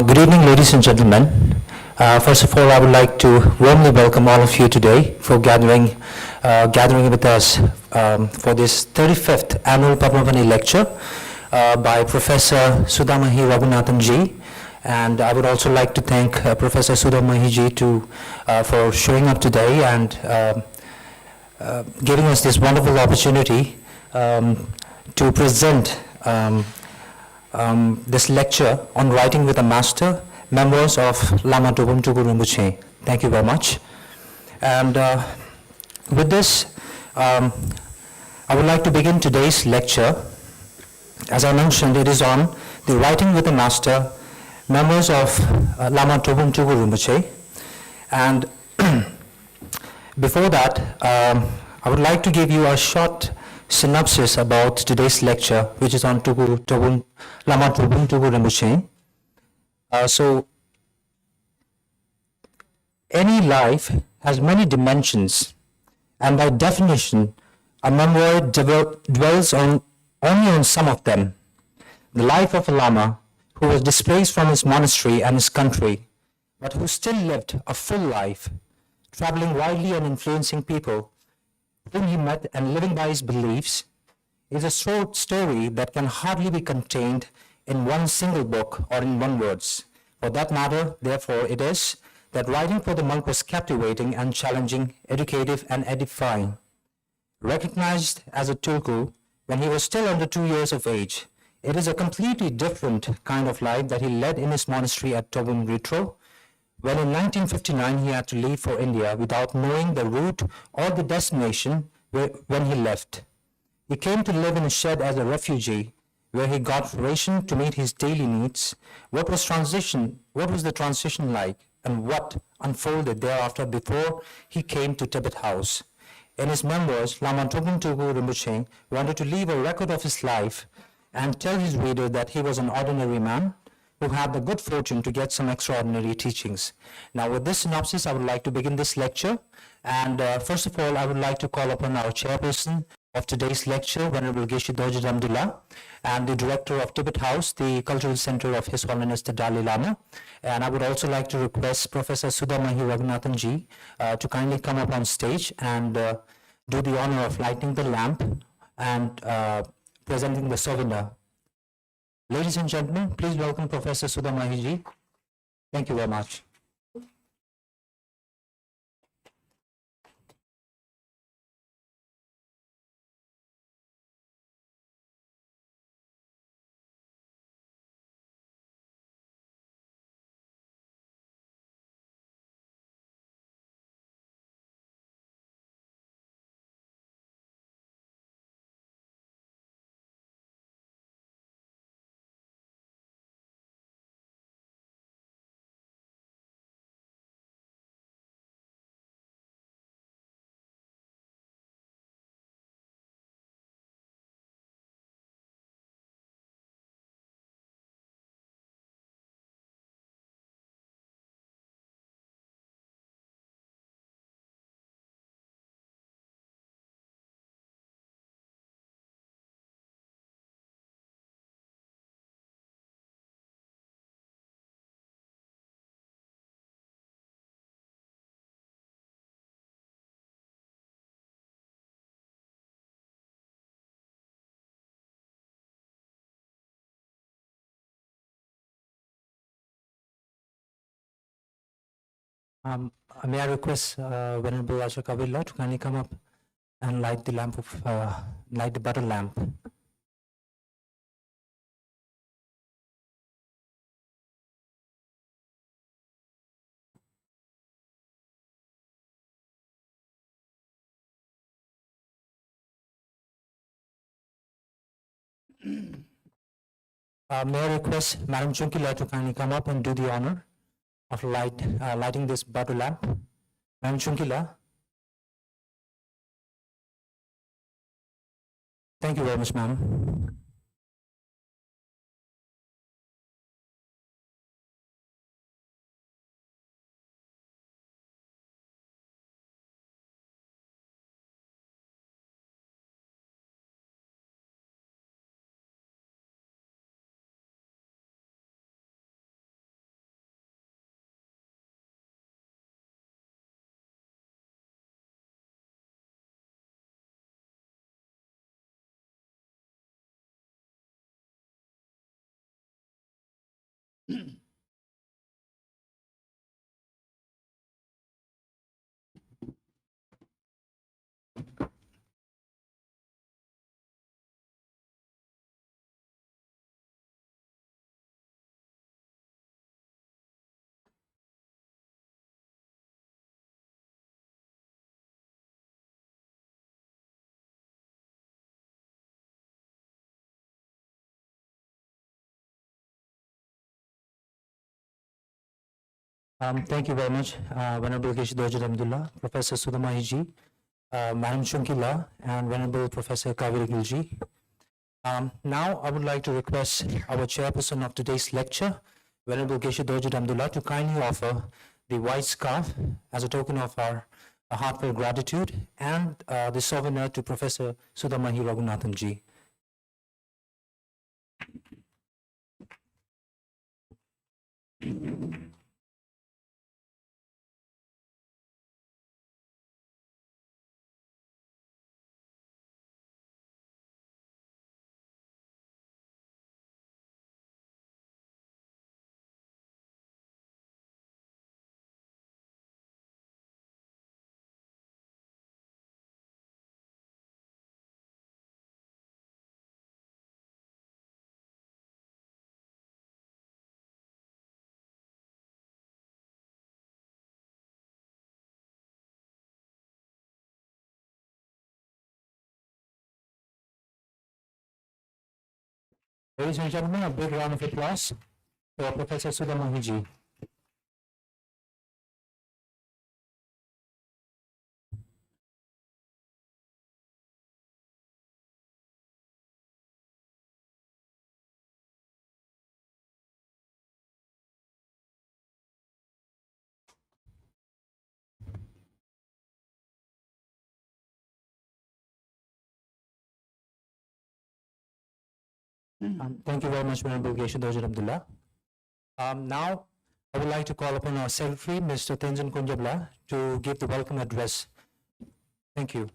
Good evening, ladies and gentlemen. First of all, I would like to warmly welcome all of you today for gathering with us for this 35th annual Padmapani lecture by Professor Sudhamahi Raghunathan ji. And I would also like to thank Professor Sudhamahi ji for showing up today and giving us this wonderful opportunity to present this lecture on writing with a master, Memoirs of Lama Doboom Tulku. Thank you very much. And with this, I would like to begin today's lecture. As I mentioned, it is on the writing with a master, Memoirs of Lama Doboom Tulku. And before that, I would like to give you a short synopsis about today's lecture, which is on Lama Doboom Tulku. So, any life has many dimensions, and by definition, a memoir dwells only on some of them. The life of a Lama who was displaced from his monastery and his country, but who still lived a full life, traveling widely and influencing people whom he met and living by his beliefs, is a short story that can hardly be contained in one single book or in one words. For that matter, therefore, it is that writing for the monk was captivating and challenging, educative and edifying. Recognized as a Tulku when he was still under 2 years of age, it is a completely different kind of life that he led in his monastery at Doboom Retro, when in 1959 he had to leave for India without knowing the route or the destination when he left. He came to live in a shed as a refugee, where he got ration to meet his daily needs. What was the transition like, and what unfolded thereafter before he came to Tibet House? In his memoirs, Lama Doboom Tulku wanted to leave a record of his life and tell his reader that he was an ordinary man who had the good fortune to get some extraordinary teachings. Now, with this synopsis, I would like to begin this lecture. And first of all, I would like to call upon our chairperson of today's lecture, Venerable Geshe Dorje Damdula, and the director of Tibet House, the cultural center of His Holiness the Dalai Lama. And I would also like to request Professor Sudhamahi Raghunathan ji to kindly come up on stage and do the honor of lighting the lamp and presenting the souvenir. Ladies and gentlemen, please welcome Professor Sudhamahi ji. Thank you very much. May I request Venerable Ashok Abhillah to kindly come up and light the lamp light the butter lamp. May I request Madam Chunkila to kindly come up and do the honor of lighting this butter lamp. Madam Chunkila. Thank you very much, ma'am. Thank you very much, Venerable Geshe Dojit Abdullah, Professor Sudamahi Madam Chunkila, and Venerable Professor Kaveri Gilji. Now, I would like to request our chairperson of today's lecture, Venerable Geshe Dojit Abdullah, to kindly offer the white scarf as a token of our heartfelt gratitude and the souvenir to Professor Sudamahi Raghunathan ji. Ladies and gentlemen, a big round of applause for Professor Sudamahi ji. Thank you very much, Venerable Geshe Dojit Abdullah. Now, I would like to call upon our Secretary, Mr. Tenzin Kunjabla, to give the welcome address. Thank you.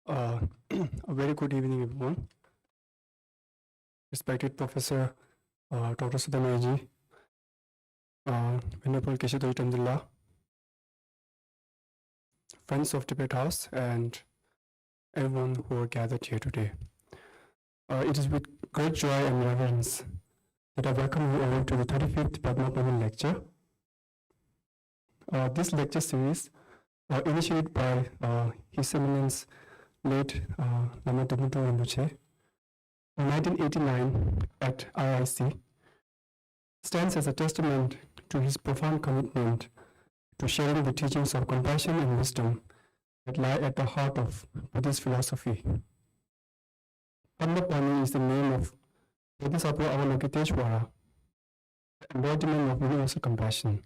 A very good evening, everyone. Respected Professor Dr. Sudamaji, Venerable Geshe Dojit Abdullah, friends of Tibet House, and everyone who are gathered here today. It is with great joy and reverence that I welcome you all to the 35th Padmapani lecture. This lecture series, initiated by His Eminence late Lama Doboom Tulku in 1989 at IIC, stands as a testament to his profound commitment to sharing the teachings of compassion and wisdom that lie at the heart of Buddhist philosophy. Padmapani is the name of Bodhisattva Avalokiteshvara, the embodiment of universal compassion.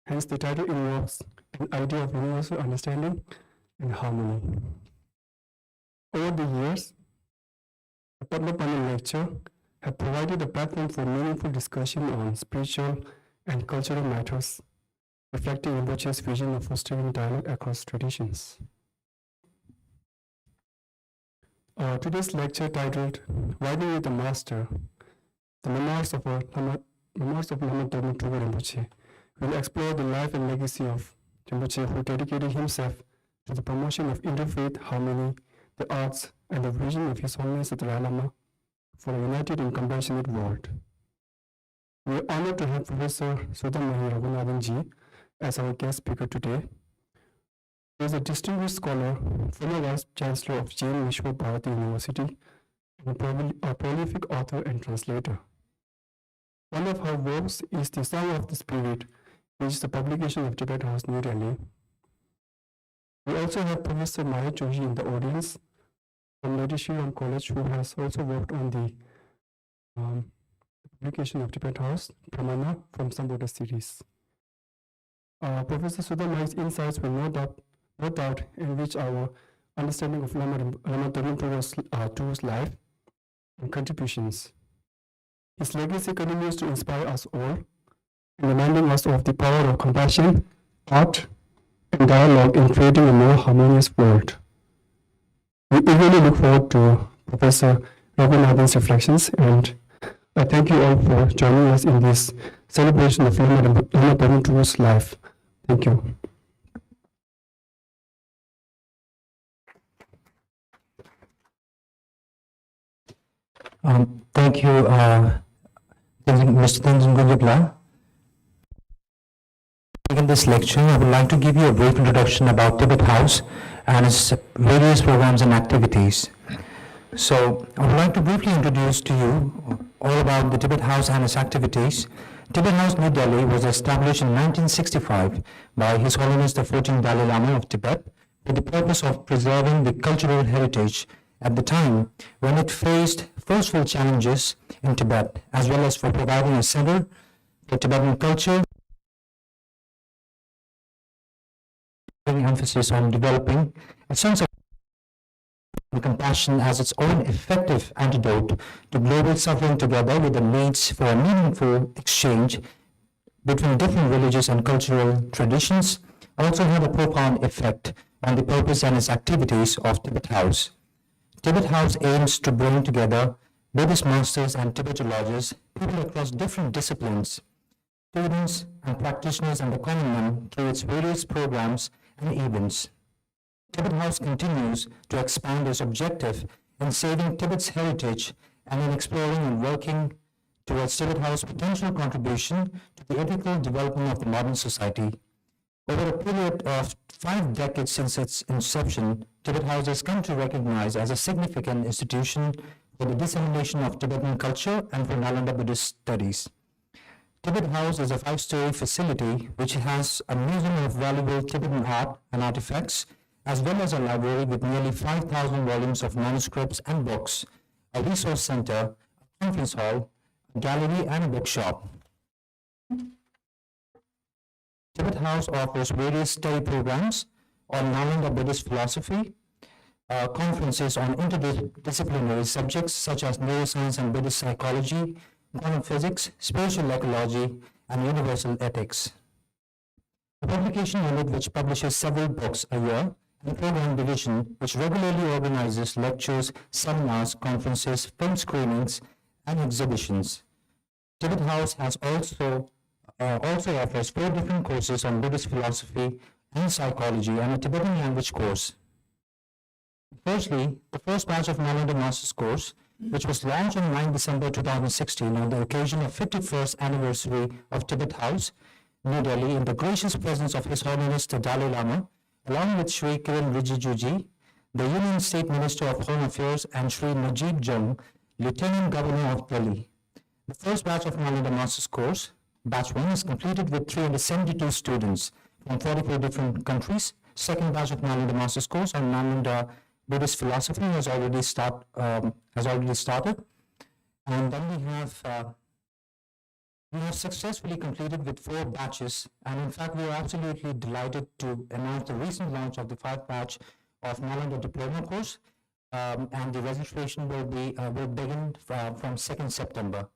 Hence, the title invokes an idea of universal understanding and harmony. Over the years, the Padmapani lecture have provided a platform for meaningful discussion on spiritual and cultural matters, reflecting Rinpoche's vision of fostering dialogue across traditions. Today's lecture, titled Riding with the Master, the Memoirs of Lama Doboom Tulku Rinpoche, will explore the life and legacy of Rinpoche, who dedicated himself to the promotion of interfaith harmony, the arts, and the vision of His Holiness the Dalai Lama for a united and compassionate world. We are honored to have Professor Sudamahi Raghunathan ji as our guest speaker today. He is a distinguished scholar, former Vice Chancellor of Jain Vishwa Bharati University, and a prolific author and translator. One of her works is The Song of the Spirit, which is the publication of Tibet House, New Delhi. We also have Professor Maya Joshi in the audience from Lady Shri Ram College, who has also worked on the publication of Tibet House, Pramana from some Buddha series. Professor Sudamahi's insights will no doubt enrich our understanding of Lama Doboom Tulku's life and contributions. His legacy continues to inspire us all, in reminding us of the power of compassion, art, and dialogue in creating a more harmonious world. We eagerly look forward to Professor Raghunathan's reflections, and I thank you all for joining us in this celebration of Lama Doboom Tulku's life. Thank you. Thank you, Mr. Tenzin Gugubla. In this lecture, I would like to give you a brief introduction about Tibet House and its various programs and activities. So, I would like to briefly introduce to you all about the Tibet House and its activities. Tibet House, New Delhi was established in 1965 by His Holiness the 14th Dalai Lama of Tibet with the purpose of preserving the cultural heritage at the time when it faced forceful challenges in Tibet, as well as for providing a center for Tibetan culture, emphasis on developing a sense of compassion as its own effective antidote to global suffering, together with the needs for a meaningful exchange between different religious and cultural traditions, also had a profound effect on the purpose and its activities of Tibet House. Tibet House aims to bring together Buddhist masters and Tibetologists, people across different disciplines, students and practitioners and the common man through its various programs and events. Tibet House continues to expand its objective in saving Tibet's heritage and in exploring and working towards Tibet House's potential contribution to the ethical development of the modern society. Over a period of 5 decades since its inception, Tibet House has come to recognize as a significant institution for the dissemination of Tibetan culture and for Nalanda Buddhist studies. Tibet House is a 5-story facility which has a museum of valuable Tibetan art and artifacts, as well as a library with nearly 5,000 volumes of manuscripts and books, a resource center, a conference hall, a gallery, and a bookshop. Tibet House offers various study programs on Nalanda Buddhist philosophy, conferences on interdisciplinary subjects such as neuroscience and Buddhist psychology, quantum physics, spiritual ecology, and universal ethics. A publication unit which publishes several books a year, and program division which regularly organizes lectures, seminars, conferences, film screenings, and exhibitions. Tibet House has also offers 4 different courses on Buddhist philosophy and psychology and a Tibetan language course. Firstly, the first batch of Nalanda Master's course, which was launched on 9 December 2016 on the occasion of 51st anniversary of Tibet House, New Delhi, in the gracious presence of His Holiness the Dalai Lama, along with Sri Kiran Rijijuji, the Union State Minister of Home Affairs, and Sri Najib Jung, Lieutenant Governor of Delhi. The first batch of Nalanda Master's course, Batch 1, is completed with 372 students from 44 different countries. Second batch of Nalanda Master's course on Nalanda Buddhist philosophy has already started. And then we have successfully completed with 4 batches, and in fact we are absolutely delighted to announce the recent launch of the 5th batch of Nalanda Diploma course, and the registration will begin from 2nd September.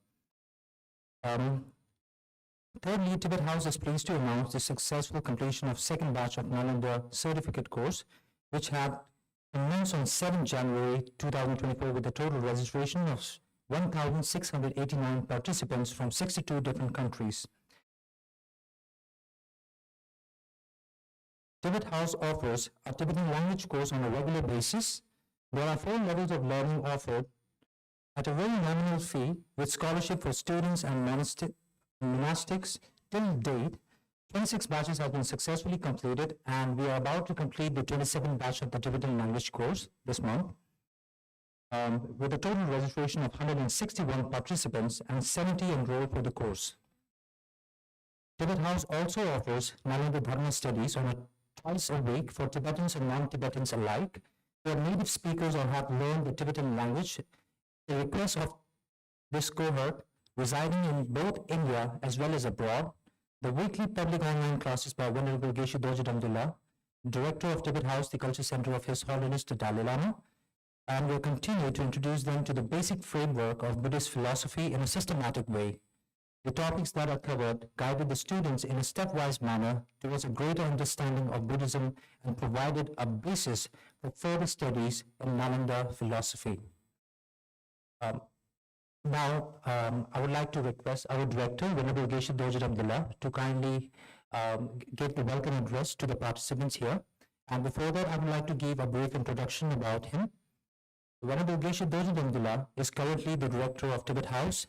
Thirdly, Tibet House is pleased to announce the successful completion of 2nd batch of Nalanda certificate course, which had commenced on 7 January 2024 with a total registration of 1,689 participants from 62 different countries. Tibet House offers a Tibetan language course on a regular basis. There are 4 levels of learning offered at a very nominal fee, with scholarship for students and monastics. Till date, 26 batches have been successfully completed, and we are about to complete the 22nd batch of the Tibetan language course this month, with a total registration of 161 participants and 70 enrolled for the course. Tibet House also offers Nalanda Dharma studies on a twice a week for Tibetans and non-Tibetans alike, who are native speakers or have learned the Tibetan language. The request of this cohort residing in both India as well as abroad, the weekly public online classes by Venerable Geshe Dorje Damdula, Director of Tibet House, the Culture Center of His Holiness the Dalai Lama, and will continue to introduce them to the basic framework of Buddhist philosophy in a systematic way. The topics that are covered guided the students in a stepwise manner towards a greater understanding of Buddhism and provided a basis for further studies in Nalanda philosophy. Now, I would like to request our director, Venerable Geshe Dojit Abdullah, to kindly give the welcome address to the participants here. And before that, I would like to give a brief introduction about him. Venerable Geshe Dojit Abdullah is currently the director of Tibet House,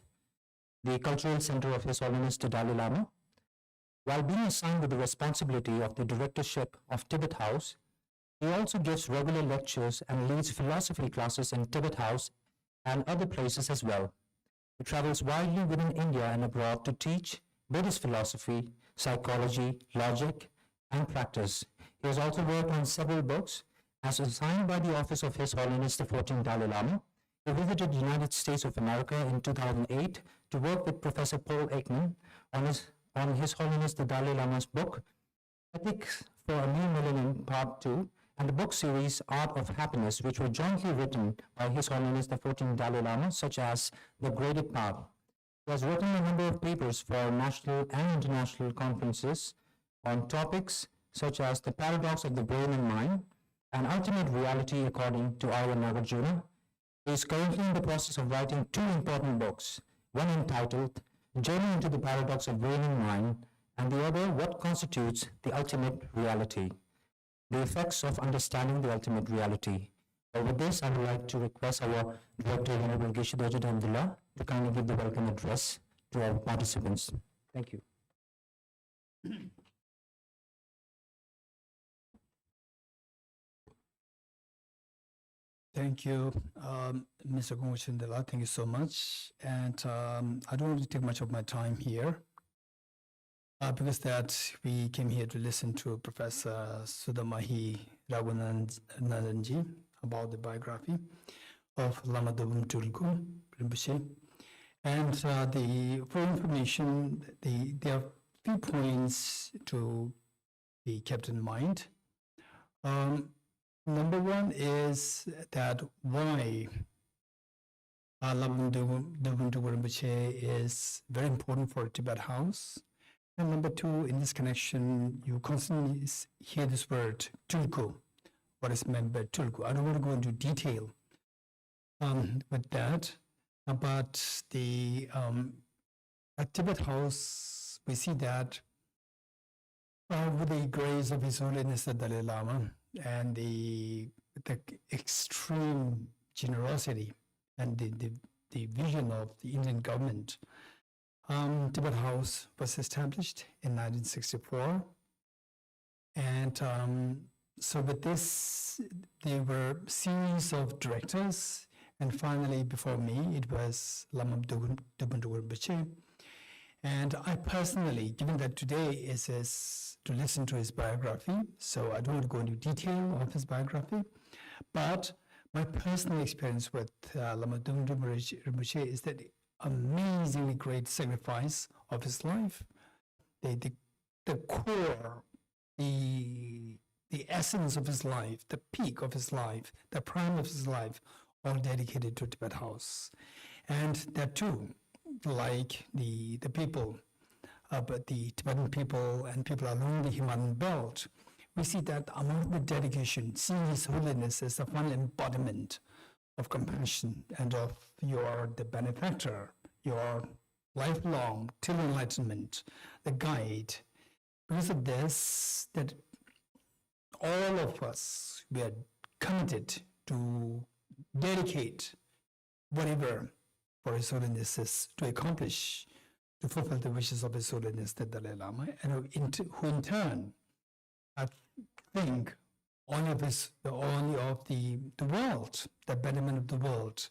the cultural center of His Holiness the Dalai Lama. While being assigned with the responsibility of the directorship of Tibet House, he also gives regular lectures and leads philosophy classes in Tibet House and other places as well. He travels widely within India and abroad to teach Buddhist philosophy, psychology, logic, and practice. He has also worked on several books. As assigned by the office of His Holiness the 14th Dalai Lama, he visited the United States of America in 2008 to work with Professor Paul Ekman on His Holiness the Dalai Lama's book, Ethics for a New Millennium, Part 2, and the book series Art of Happiness, which were jointly written by His Holiness the 14th Dalai Lama, such as The Graded Path. He has written a number of papers for national and international conferences on topics such as the paradox of the brain and mind and ultimate reality according to Arya Nagarjuna. He is currently in the process of writing two important books, one entitled Journey into the Paradox of Brain and Mind, and the other, What Constitutes the Ultimate Reality? The Effects of Understanding the Ultimate Reality. With this, I would like to request our Director, Venerable Geshe Dojit Abdullah, to kindly give the welcome address to our participants. Thank you. Thank you, Mr. Gongchindala. Thank you so much. And I don't want to take much of my time here because that we came here to listen to Professor Sudamahi Raghunandanji about the biography of Lama Doboom Tulku Rinpoche. And for information, there are few points to be kept in mind. Number one is that why Lama Doboom Tulku Rinpoche is very important for Tibet House. And number two, in this connection, you constantly hear this word Tulku. What is meant by Tulku? I don't want to go into detail with that, but at Tibet House, we see that with the grace of His Holiness the Dalai Lama and the extreme generosity and the vision of the Indian government, Tibet House was established in 1964. And so with this, there were a series of directors, and finally before me, it was Lama Doboom Tulku Rinpoche. And I personally, given that today is to listen to his biography, so I don't want to go into detail of his biography, but my personal experience with Lama Doboom Tulku Rinpoche is that amazingly great sacrifice of his life, the core, the essence of his life, the peak of his life, the prime of his life, all dedicated to Tibet House. And that too, like the people, but the Tibetan people and people along the Himalayan belt, we see that among the dedication, seeing His Holiness as the one embodiment of compassion and of the benefactor, your lifelong till enlightenment, the guide. Because of this, that all of us, we are committed to dedicate whatever for His Holiness is to accomplish, to fulfill the wishes of His Holiness the Dalai Lama, and who in turn, I think, only of the world, the betterment of the world,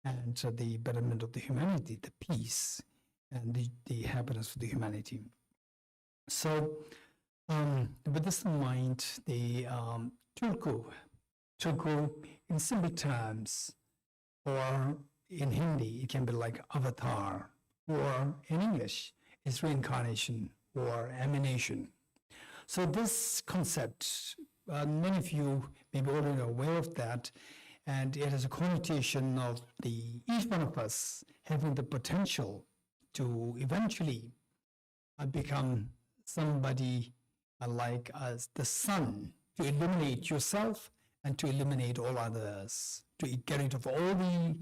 and the betterment of the humanity, the peace, and the happiness for the humanity. So, with this in mind, the Tulku in simple terms, or in Hindi, it can be like avatar, or in English, it's reincarnation or emanation. So this concept, many of you may be already aware of that, and it has a connotation of each one of us having the potential to eventually become somebody like as the sun, to eliminate yourself and to eliminate all others, to get rid of all the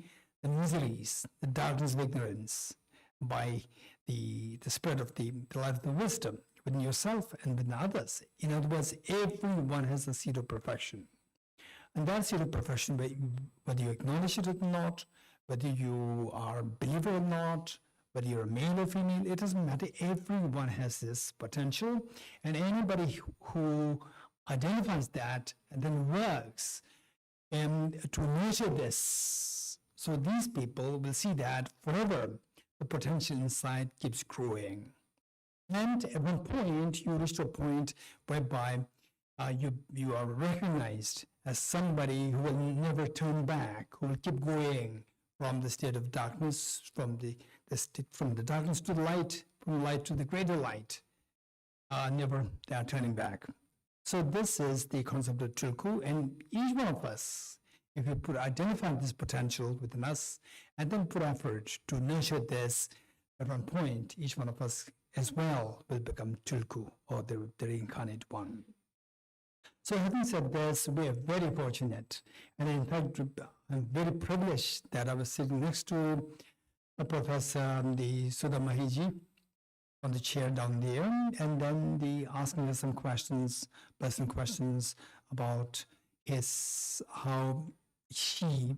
miseries, the darkness of ignorance by the spread of the light of the wisdom within yourself and within others. In other words, everyone has a seed of perfection. And that seed of perfection, whether you acknowledge it or not, whether you are a believer or not, whether you're a male or female, it doesn't matter. Everyone has this potential. And anybody who identifies that and then works to nurture this, so these people will see that forever the potential inside keeps growing. And at one point, you reach to a point whereby you are recognized as somebody who will never turn back, who will keep going from the state of darkness, from the darkness to the light, from light to the greater light. Never they are turning back. So this is the concept of Tulku, and each one of us, if we identify this potential within us and then put effort to nurture this, at one point, each one of us as well will become Tulku, or the reincarnate one. So having said this, we are very fortunate, and in fact, I'm very privileged that I was sitting next to a Professor Sudha Mahiji on the chair down there, and then asking us some questions, personal questions about how he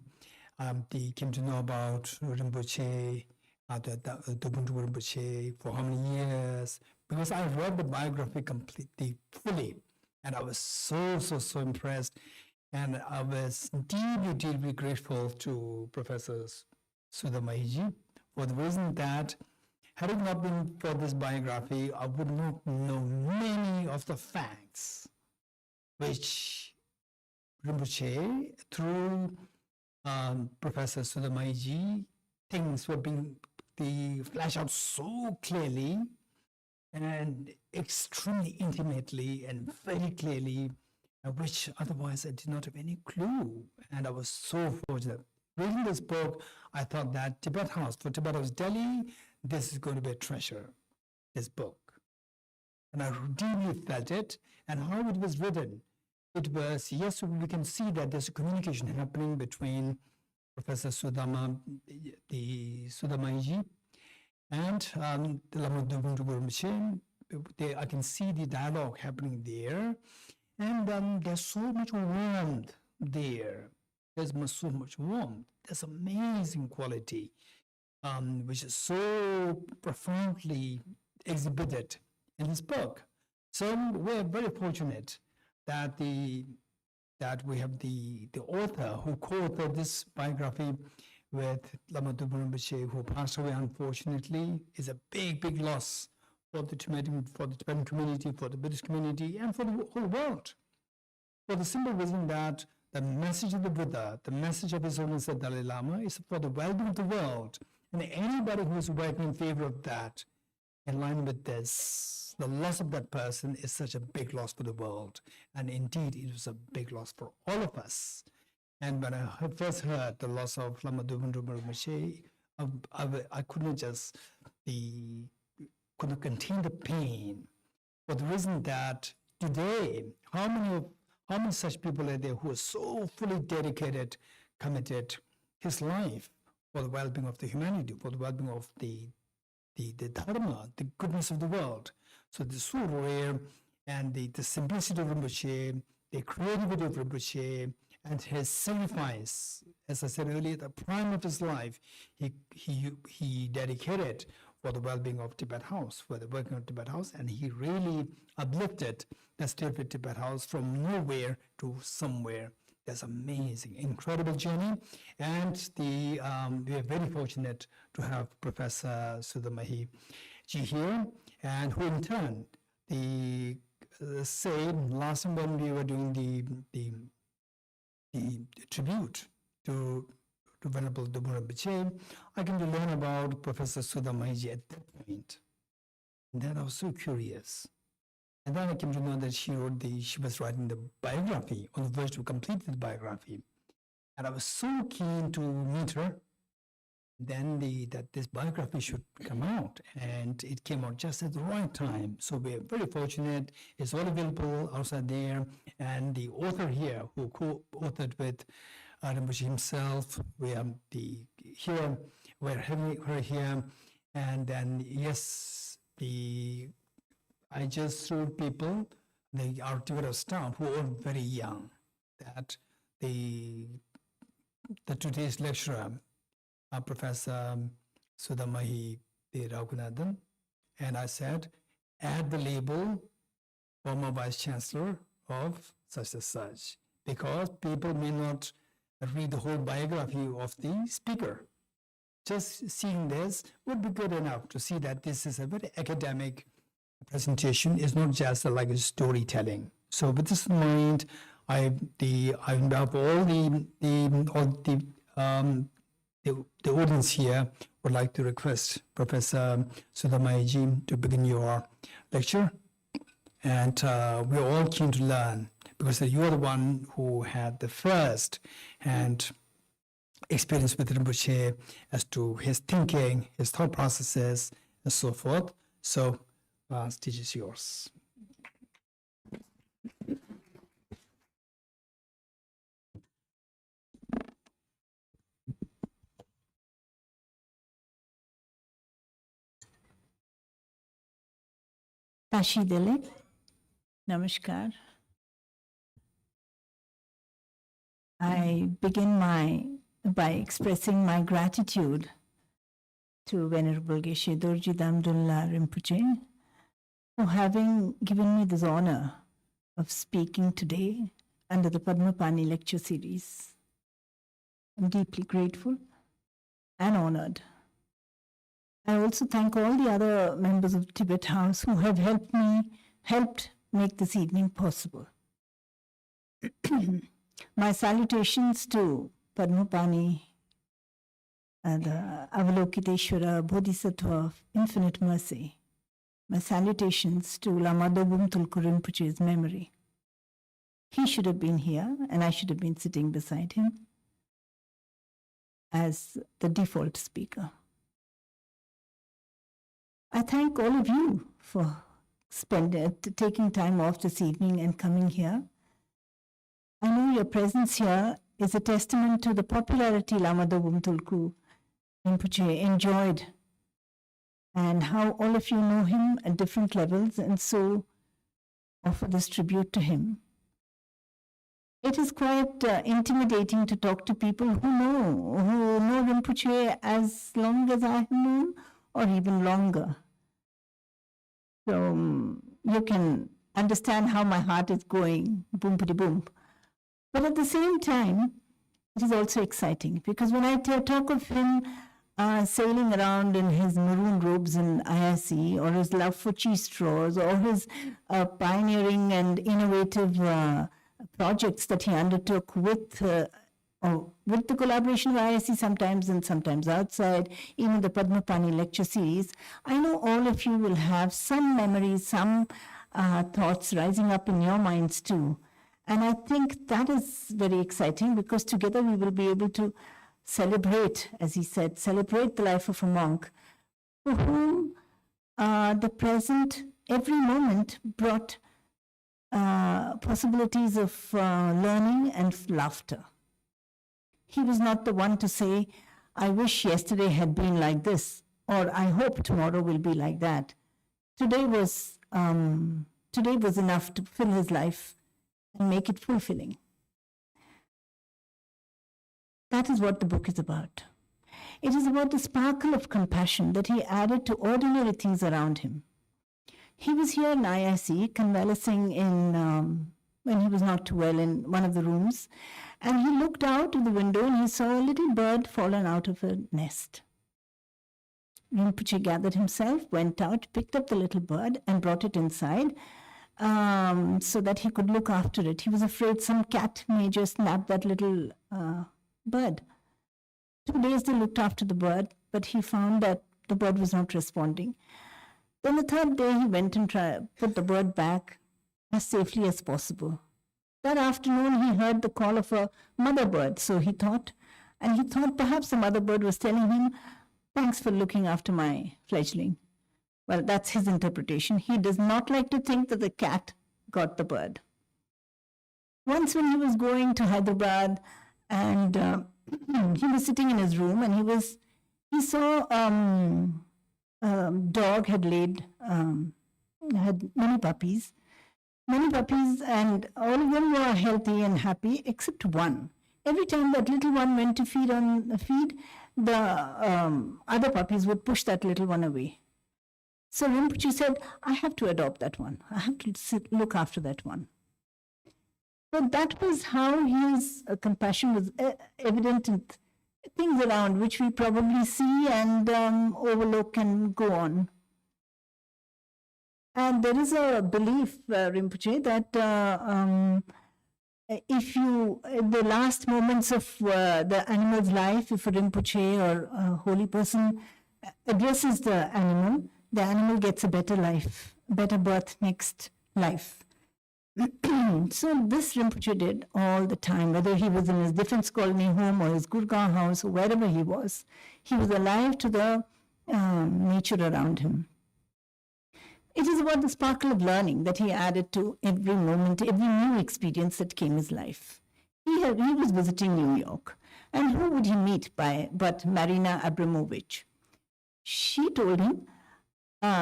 came to know about Rinpoche, Doboom Tulku Rinpoche, for how many years, because I read the biography completely, fully, and I was so impressed, and I was deeply grateful to Professor Sudha Mahiji for the reason that had it not been for this biography, I would not know many of the facts which Rinpoche, through Professor Sudha Mahiji, things were being flashed out so clearly and extremely intimately and very clearly, which otherwise I did not have any clue. And I was so fortunate. Reading this book, I thought that Tibet House, for Tibet House Delhi, this is going to be a treasure, this book. And I deeply felt it, and how it was written. It was, yes, we can see that there's a communication happening between Professor Sudha Mahiji and the Lama Doboom Tulku. I can see the dialogue happening there, and there's so much warmth there. There's so much warmth. There's amazing quality, which is so profoundly exhibited in this book. So we're very fortunate that that we have the author who co-authored this biography with Lama Doboom Tulku, who passed away unfortunately, is a big loss for the Tibetan community, for the Buddhist community, and for the whole world. For the simple reason that the message of the Buddha, the message of His Holiness the Dalai Lama, is for the well-being of the world. And anybody who is working in favor of that, in line with this, the loss of that person is such a big loss for the world. And indeed, it was a big loss for all of us. And when I first heard the loss of Lama Doboom Tulku, I couldn't couldn't contain the pain, for the reason that today, how many such people are there who are so fully dedicated, committed his life for the well-being of the humanity, for the well-being of the dharma, the goodness of the world. So the so rare, and the simplicity of Rinpoche, the creativity of Rinpoche, and his sacrifice, as I said earlier, the prime of his life, he dedicated for the well-being of Tibet House, for the working of Tibet House, and he really uplifted the state of Tibet House from nowhere to somewhere. That's amazing, incredible journey, and we are very fortunate to have Professor Sudha Mahiji here, and who in turn, last time when we were doing the tribute to Venerable Doboom Rinpoche, I came to learn about Professor Sudha Mahiji at that point. And then I was so curious. And then I came to know that she was writing the biography, on the verge to complete the biography. And I was so keen to meet her then that this biography should come out, and it came out just at the right time. So we're very fortunate. It's all available outside there, and the author here, who co-authored with Rinpoche himself, we're having her here, and then yes, I just showed people, our devoted staff, who are very young, that the today's lecturer, Professor Sudamahi De Raghunathan, and I said, add the label former Vice Chancellor of such and such, because people may not read the whole biography of the speaker. Just seeing this would be good enough to see that this is a very academic presentation. It's not just like a storytelling. So with this in mind, I involve all the audience here would like to request Professor Sudamaiji to begin your lecture. And we're all keen to learn, because you're the one who had the first hand experience with Rinpoche as to his thinking, his thought processes, and so forth. So, stage is yours. Tashi Dile, Namaskar. I begin by expressing my gratitude to Venerable Geshe Dorji Damdullah Rinpoche for having given me this honor of speaking today under the Padmapani lecture series. I'm deeply grateful and honored. I also thank all the other members of Tibet House who have helped make this evening possible. My salutations to Padmapani, the Avalokiteshvara Bodhisattva of infinite mercy. My salutations to Lama Doboom Tulku Rinpoche's memory. He should have been here, and I should have been sitting beside him as the default speaker. I thank all of you for taking time off this evening and coming here. I know your presence here is a testament to the popularity Lama Doboom Tulku Rinpoche enjoyed, and how all of you know him at different levels and so offer this tribute to him. It is quite intimidating to talk to people who know Rinpoche as long as I have known, or even longer. So you can understand how my heart is going, boom, pity boom. But at the same time, it is also exciting, because when I talk of him sailing around in his maroon robes in IIC, or his love for cheese straws, or his pioneering and innovative projects that he undertook with the collaboration of IIC sometimes and sometimes outside, even the Padmapani lecture series, I know all of you will have some memories, some thoughts rising up in your minds too. And I think that is very exciting, because together we will be able to celebrate, as he said, celebrate the life of a monk for whom the present, every moment brought possibilities of learning and laughter. He was not the one to say, I wish yesterday had been like this, or I hope tomorrow will be like that. Today was enough to fill his life and make it fulfilling. That is what the book is about. It is about the sparkle of compassion that he added to ordinary things around him. He was here in IIC, convalescing when he was not too well in one of the rooms, and he looked out of the window and he saw a little bird fallen out of a nest. Rinpoche gathered himself, went out, picked up the little bird and brought it inside so that he could look after it. He was afraid some cat may just nab that little bird. 2 days they looked after the bird, but he found that the bird was not responding. Then the third day he went and put the bird back as safely as possible. That afternoon he heard the call of a mother bird, so he thought, And he thought perhaps the mother bird was telling him, thanks for looking after my fledgling. Well, that's his interpretation. He does not like to think that the cat got the bird. Once when he was going to Hyderabad and he was sitting in his room and he saw a dog had many puppies, and all of them were healthy and happy except one. Every time that little one went to feed, the other puppies would push that little one away. So Rinpoche said, I have to adopt that one. I have to look after that one. So that was how his compassion was evident in things around which we probably see and overlook and go on. And there is a belief, Rinpoche, that if you, in the last moments of the animal's life, if a Rinpoche or a holy person addresses the animal gets a better life, better birth next life. So this Rinpoche did all the time, whether he was in his defense colony home or his Gurgaon house or wherever he was alive to the nature around him. It is about the sparkle of learning that he added to every moment, every new experience that came his life. He was visiting New York, and who would he meet but Marina Abramovich? She told him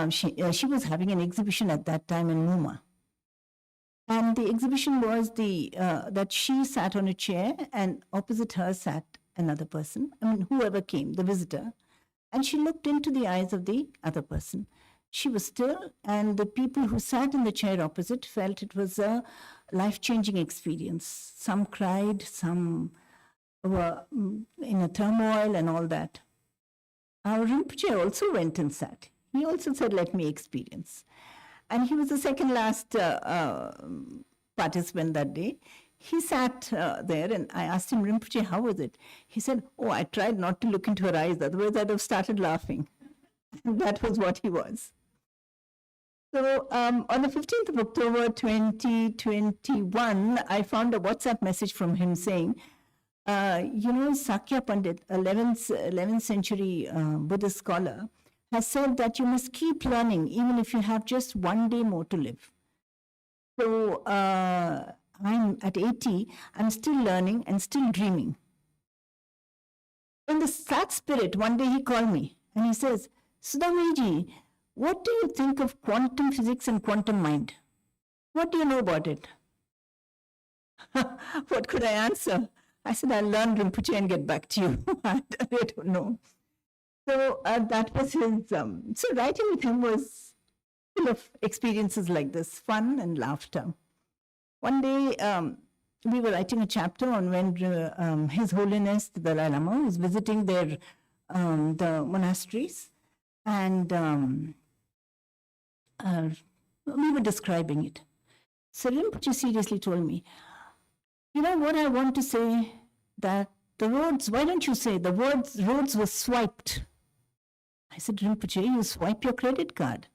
she was having an exhibition at that time in MoMA. And the exhibition was that she sat on a chair and opposite her sat another person, whoever came, the visitor, and she looked into the eyes of the other person. She was still, and the people who sat in the chair opposite felt it was a life-changing experience. Some cried, some were in a turmoil and all that. Our Rinpoche also went and sat. He also said, let me experience. And he was the second last participant that day. He sat there and I asked him, Rinpoche, how was it? He said, I tried not to look into her eyes, otherwise I'd have started laughing. And that was what he was. So on the 15th of October 2021, I found a WhatsApp message from him saying, Sakya Pandit, 11th century Buddhist scholar, has said that you must keep learning even if you have just one day more to live. So I'm at 80, I'm still learning and still dreaming. In that spirit, one day he called me and he says, Sudhameji, what do you think of quantum physics and quantum mind? What do you know about it? What could I answer? I said, I'll learn Rinpoche and get back to you. I don't know. So that was his, so writing with him was full of experiences like this, fun and laughter. One day, we were writing a chapter on when His Holiness the Dalai Lama was visiting the monasteries, and we were describing it. So Rinpoche seriously told me, you know what I want to say, that the roads, why don't you say the roads were swiped? I said, Rinpoche, you swipe your credit card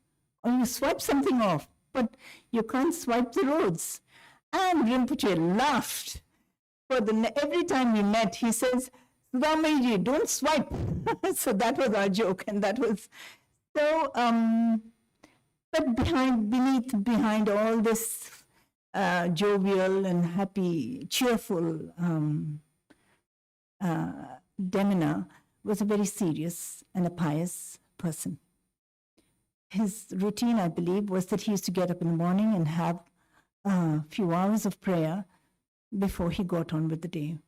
or you swipe something off, but you can't swipe the roads. And Rinpoche laughed. Every time we met, he says, Sudhameji, don't swipe. So that was our joke, and that was so. But behind all this jovial and happy, cheerful demeanor was a very serious and a pious person. His routine, I believe, was that he used to get up in the morning and have a few hours of prayer before he got on with the day.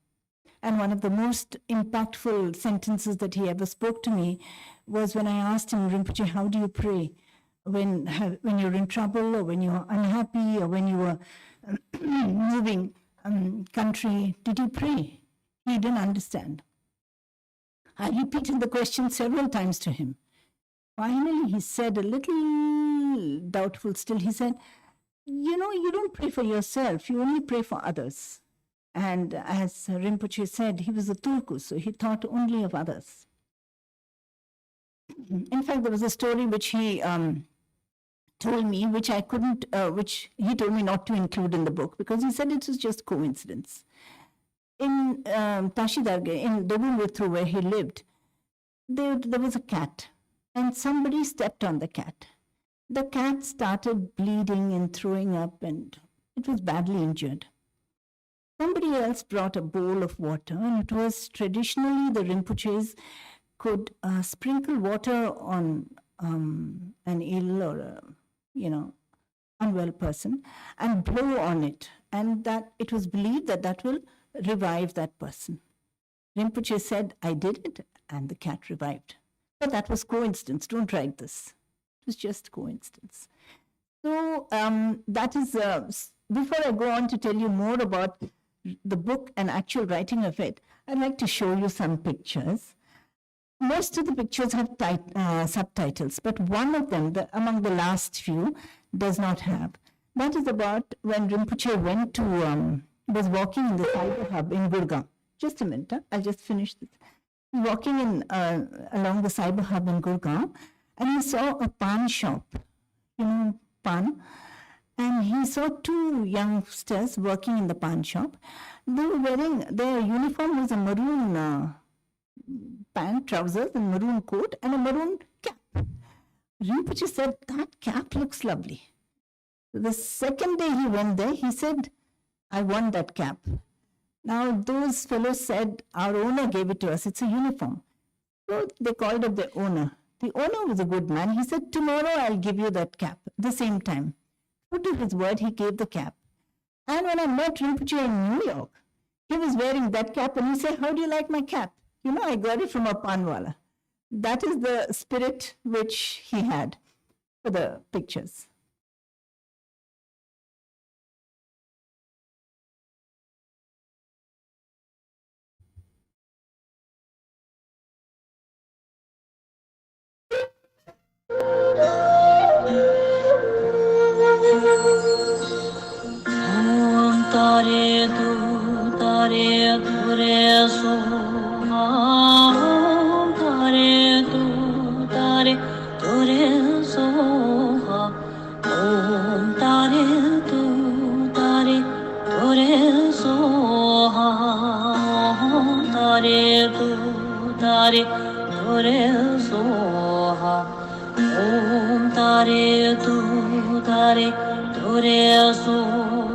And one of the most impactful sentences that he ever spoke to me was when I asked him, Rinpoche, how do you pray? When you're in trouble, or when you're unhappy, or when you were moving country, did you pray? He didn't understand. I repeated the question several times to him. Finally, he said, a little doubtful still, he said, you don't pray for yourself, you only pray for others. And as Rinpoche said, he was a Tulku, so he thought only of others. In fact, there was a story which he told me, which he told me not to include in the book, because he said it was just coincidence. in Tashidarge, in Doboom Tulku, where he lived, there was a cat, and somebody stepped on the cat. The cat started bleeding and throwing up, and it was badly injured. Somebody else brought a bowl of water, and it was traditionally the Rinpoches could sprinkle water on an ill or a, unwell person and blow on it, and that it was believed that that will revive that person. Rinpoche said, I did it, and the cat revived. But that was coincidence. Don't write this. It was just coincidence. So that is, before I go on to tell you more about the book and actual writing of it, I'd like to show you some pictures. Most of the pictures have subtitles, but one of them, among the last few, does not have. That is about when Rinpoche went to, was walking in the Cyber Hub in Gurgaon. Just a minute, I'll just finish this. He was walking in, along the Cyber Hub in Gurgaon, and he saw a pan shop, pan, and he saw two youngsters working in the pan shop. They were wearing, their uniform was a maroon pant, trousers, and maroon coat, and a maroon cap. Rinpoche said, that cap looks lovely. The second day he went there, he said, I want that cap. Now, those fellows said, our owner gave it to us, it's a uniform. So they called up the owner. The owner was a good man. He said, tomorrow I'll give you that cap at the same time. True to his word, he gave the cap. And when I met Rinpoche in New York, he was wearing that cap, and he said, how do you like my cap? I got it from a panwala. That is the spirit which he had for the pictures. Tare tu re so ha, tare tu re so ha, om tare tu re so ha, tare tu re so ha, om tare tu re so ha.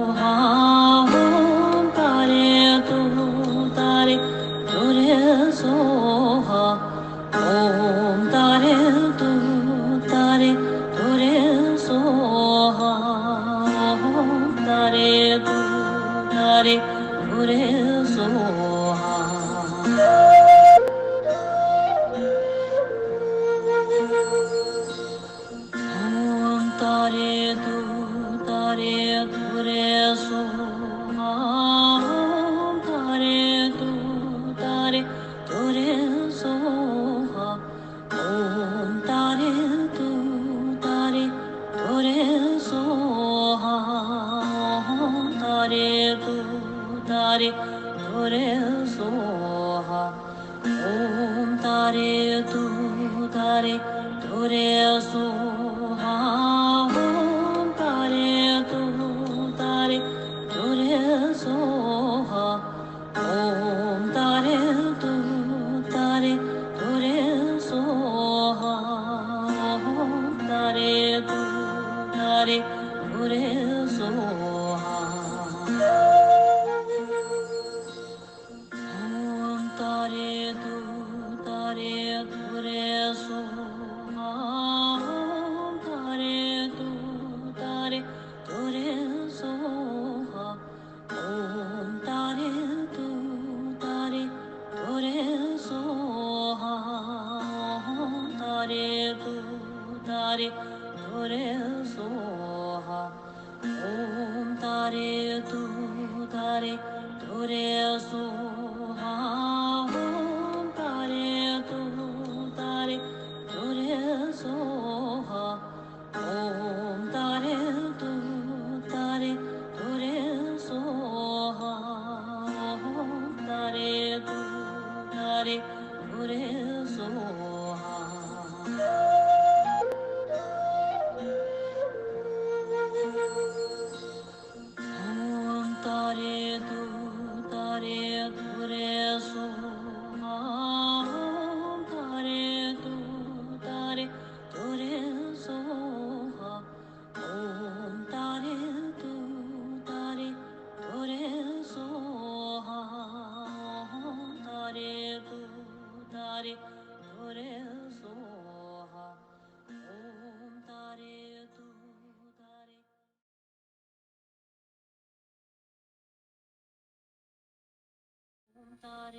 Om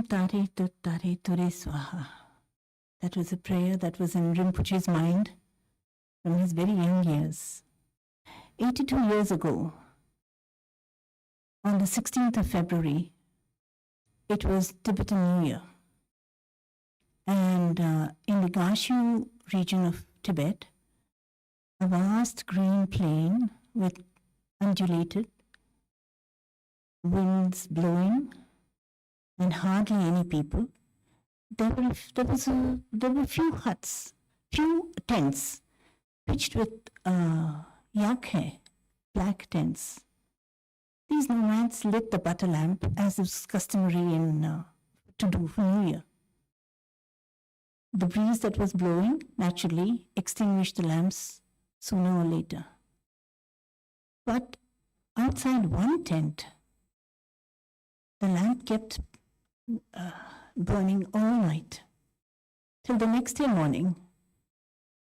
Tare Tut Tare Ture Swaha. That was a prayer that was in Rinpoche's mind from his very young years. 82 years ago, on the 16th of February, it was Tibetan New Year. And in the Gashu region of Tibet, a vast green plain with undulated winds blowing and hardly any people. There were few huts, few tents pitched with yakhe, black tents. These nomads lit the butter lamp as is customary to do for New Year. The breeze that was blowing naturally extinguished the lamps sooner or later. But outside one tent, the lamp kept burning all night. Till the next day morning,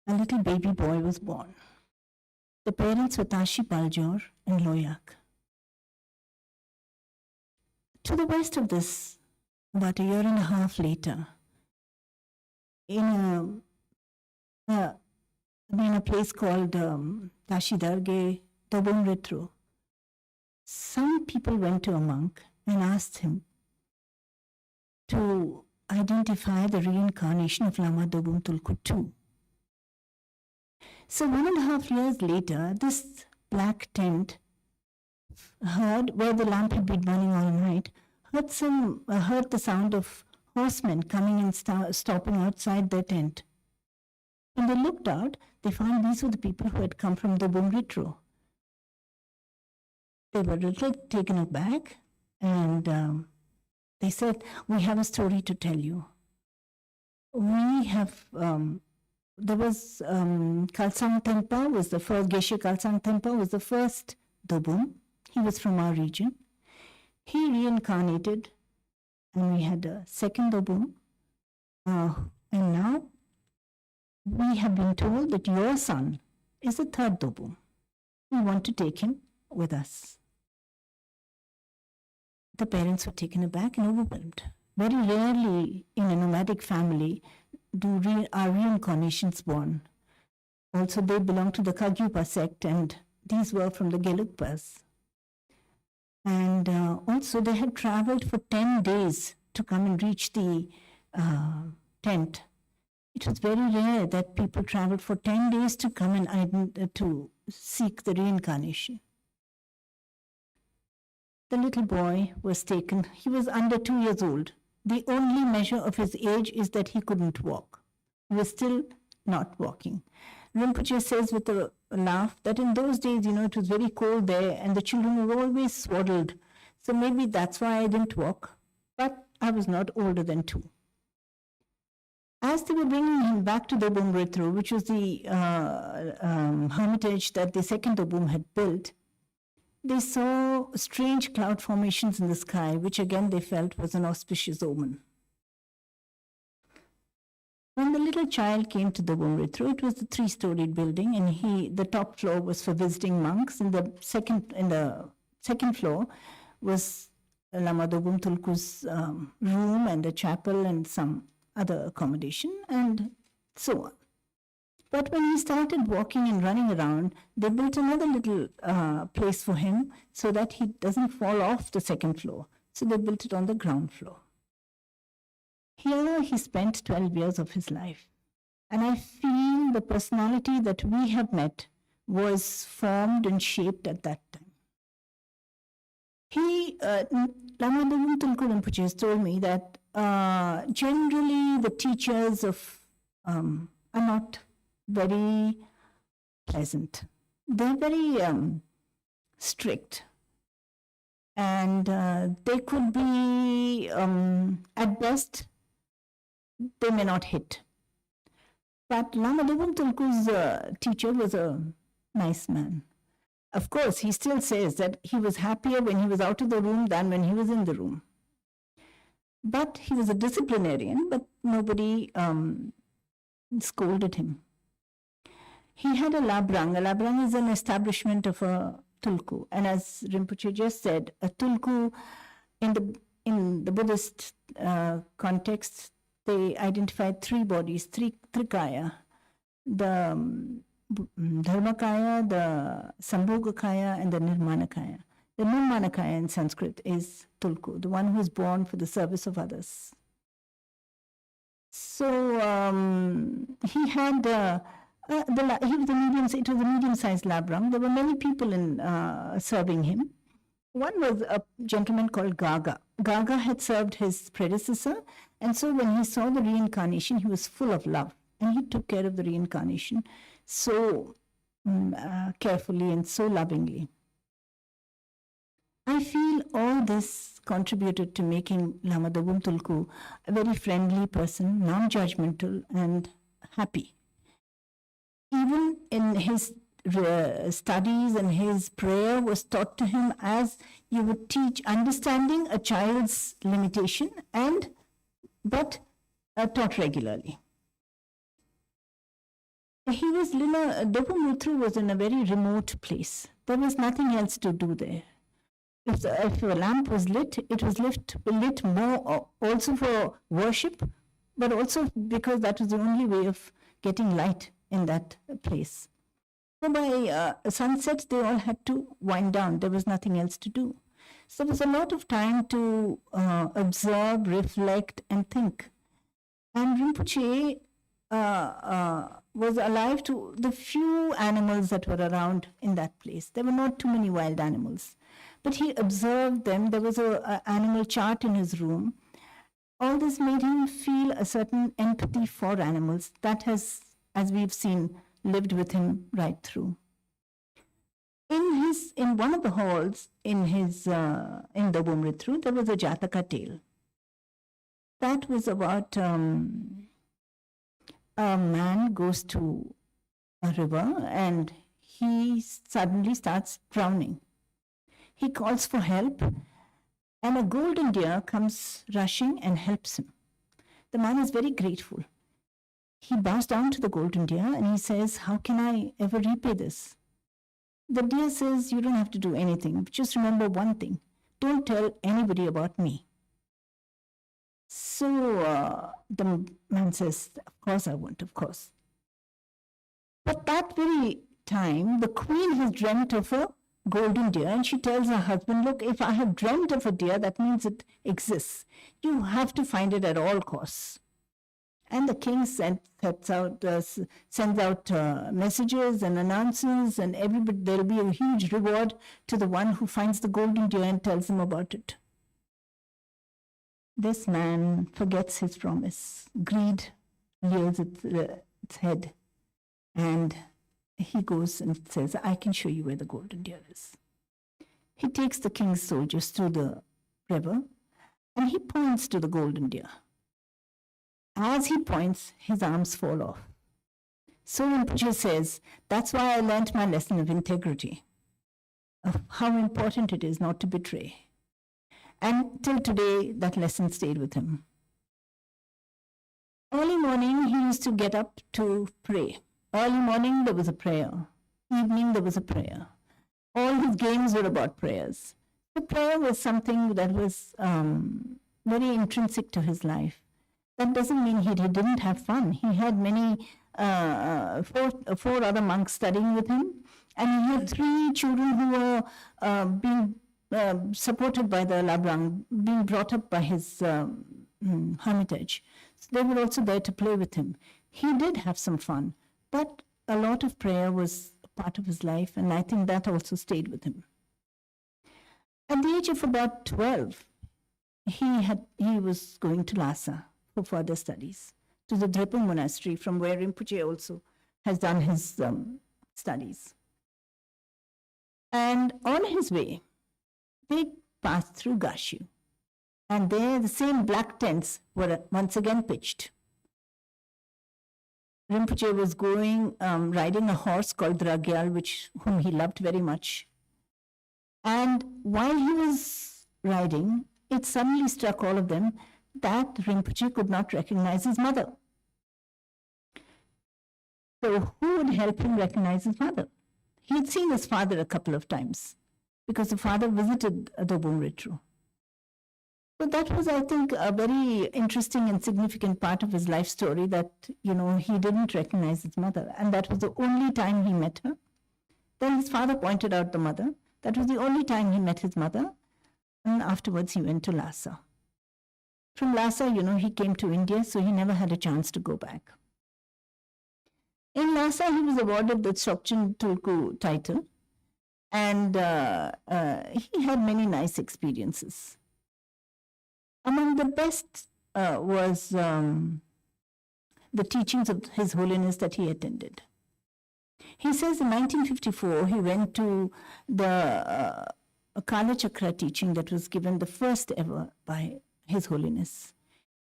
a little baby boy was born. The parents were Tashi Paljor and Loyak. To the west of this, about a year and a half later, in a place called Tashi Darge, Doboom Tulku, some people went to a monk and asked him to identify the reincarnation of Lama Doboom Tulku too. So 1.5 years later, this black tent heard, where the lamp had been burning all night, heard the sound of horsemen coming and stopping outside their tent. When they looked out, they found these were the people who had come from Doboom Tulku. They were a little taken aback, and they said, "We have a story to tell you. We have, there was Khalsang Tempa was the first, Geshe Khalsang Tempa was the first Doboom. He was from our region. He reincarnated, and we had a second Doboom. And now we have been told that your son is the third Doboom. We want to take him with us." The parents were taken aback and overwhelmed. Very rarely in a nomadic family are reincarnations born. Also, they belong to the Kagyupa sect, and these were from the Gelugpas. And also, they had traveled for 10 days to come and reach the tent. It was very rare that people traveled for 10 days to come and to seek the reincarnation. The little boy was taken. He was under 2 years old. The only measure of his age is that he couldn't walk. He was still not walking. Rinpoche says with a laugh that in those days, it was very cold there and the children were always swaddled. So maybe that's why I didn't walk. But I was not older than 2. As they were bringing him back to Doboom Tulku, which was the hermitage that the second Doboom had built, they saw strange cloud formations in the sky, which again they felt was an auspicious omen. When the little child came to the Doboom Tulku, it was a 3-storied building, and the top floor was for visiting monks, and the second floor was Lama Doboom Tulku's room and a chapel and some other accommodation, and so on. But when he started walking and running around, they built another little place for him so that he doesn't fall off the second floor. So they built it on the ground floor. Here he spent 12 years of his life. And I feel the personality that we have met was formed and shaped at that time. Lama Doboom Tulku Rinpoche has told me that generally the teachers are not very pleasant. They're very strict. And they could be, at best, they may not hit. But Lama Doboom Tulku's teacher was a nice man. Of course, he still says that he was happier when he was out of the room than when he was in the room. But he was a disciplinarian, but nobody scolded him. He had a labrang. A labrang is an establishment of a Tulku. And as Rinpoche just said, a Tulku in the Buddhist context, they identified three bodies, three trikaya, the Dharmakaya, the Sambhogakaya, and the Nirmanakaya. The Nirmanakaya in Sanskrit is Tulku, the one who is born for the service of others. So he had he was it was a medium-sized labrang. There were many people in serving him. One was a gentleman called Gaga. Gaga had served his predecessor, and so when he saw the reincarnation, he was full of love, and he took care of the reincarnation so carefully and so lovingly. I feel all this contributed to making Lama Doboom Tulku a very friendly person, non-judgmental and happy. Even in his studies and his prayer was taught to him as you would teach, understanding a child's limitation, but taught regularly. Lama Doboom Tulku was in a very remote place. There was nothing else to do there. If a lamp was lit, it was lit more also for worship, but also because that was the only way of getting light in that place. So by sunset, they all had to wind down. There was nothing else to do. So there was a lot of time to observe, reflect, and think. And Rinpoche was alive to the few animals that were around in that place. There were not too many wild animals. But he observed them. There was an animal chart in his room. All this made him feel a certain empathy for animals. That has, as we've seen, lived with him right through. In one of the halls in Doboom Ritru, there was a Jataka tale. That was about a man goes to a river and he suddenly starts drowning. He calls for help, and a golden deer comes rushing and helps him. The man is very grateful. He bows down to the golden deer and he says, "How can I ever repay this?" The deer says, "You don't have to do anything. Just remember one thing. Don't tell anybody about me." So the man says, "Of course I won't, of course." But that very time, the queen has dreamt of a golden deer, and she tells her husband, "Look, if I have dreamt of a deer, that means it exists. You have to find it at all costs." And the king sends out messages and announces, and everybody, there will be a huge reward to the one who finds the golden deer and tells him about it. This man forgets his promise. Greed rears its head, and he goes and says, "I can show you where the golden deer is." He takes the king's soldiers through the river, and he points to the golden deer. As he points, his arms fall off. So Rinpoche says, that's why I learnt my lesson of integrity, of how important it is not to betray. And till today, that lesson stayed with him. Early morning, he used to get up to pray. Early morning, there was a prayer. Evening, there was a prayer. All his games were about prayers. The prayer was something that was very intrinsic to his life. That doesn't mean he didn't have fun. He had many, four other monks studying with him, and he had 3 children who were being supported by the Labrang, being brought up by his hermitage. So they were also there to play with him. He did have some fun, but a lot of prayer was a part of his life, and I think that also stayed with him. At the age of about 12, he was going to Lhasa for further studies, to the Drepung monastery, from where Rinpoche also has done his studies. And on his way, they passed through Gashu. And there the same black tents were once again pitched. Rinpoche was going, riding a horse called Dragyal, whom he loved very much. And while he was riding, it suddenly struck all of them that Rinpoche could not recognize his mother. So who would help him recognize his mother? He had seen his father a couple of times because the father visited Doboom Ritru. So that was, I think, a very interesting and significant part of his life story that, he didn't recognize his mother. And that was the only time he met her. Then his father pointed out the mother. That was the only time he met his mother. And afterwards he went to Lhasa. From Lhasa, he came to India, so he never had a chance to go back. In Lhasa, he was awarded the Shokchen Tulku title. And he had many nice experiences. Among the best was the teachings of His Holiness that he attended. He says in 1954, he went to the Kala Chakra teaching that was given the first ever by His Holiness.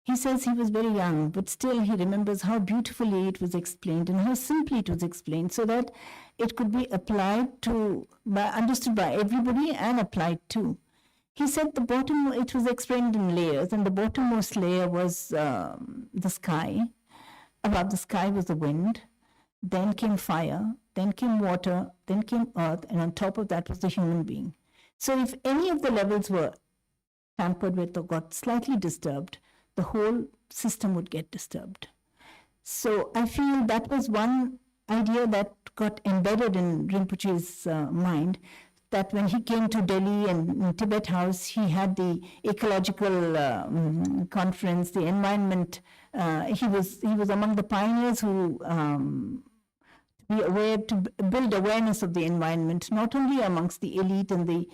He says he was very young, but still he remembers how beautifully it was explained and how simply it was explained so that it could be applied to, understood by everybody and applied to. He said it was explained in layers, and the bottommost layer was the sky. Above the sky was the wind. Then came fire, then came water, then came earth, and on top of that was the human being. So if any of the levels were tampered with or got slightly disturbed, the whole system would get disturbed. So I feel that was one idea that got embedded in Rinpoche's mind, that when he came to Delhi and in Tibet House, he had the ecological conference, the environment. He was among the pioneers who to build awareness of the environment, not only amongst the elite and the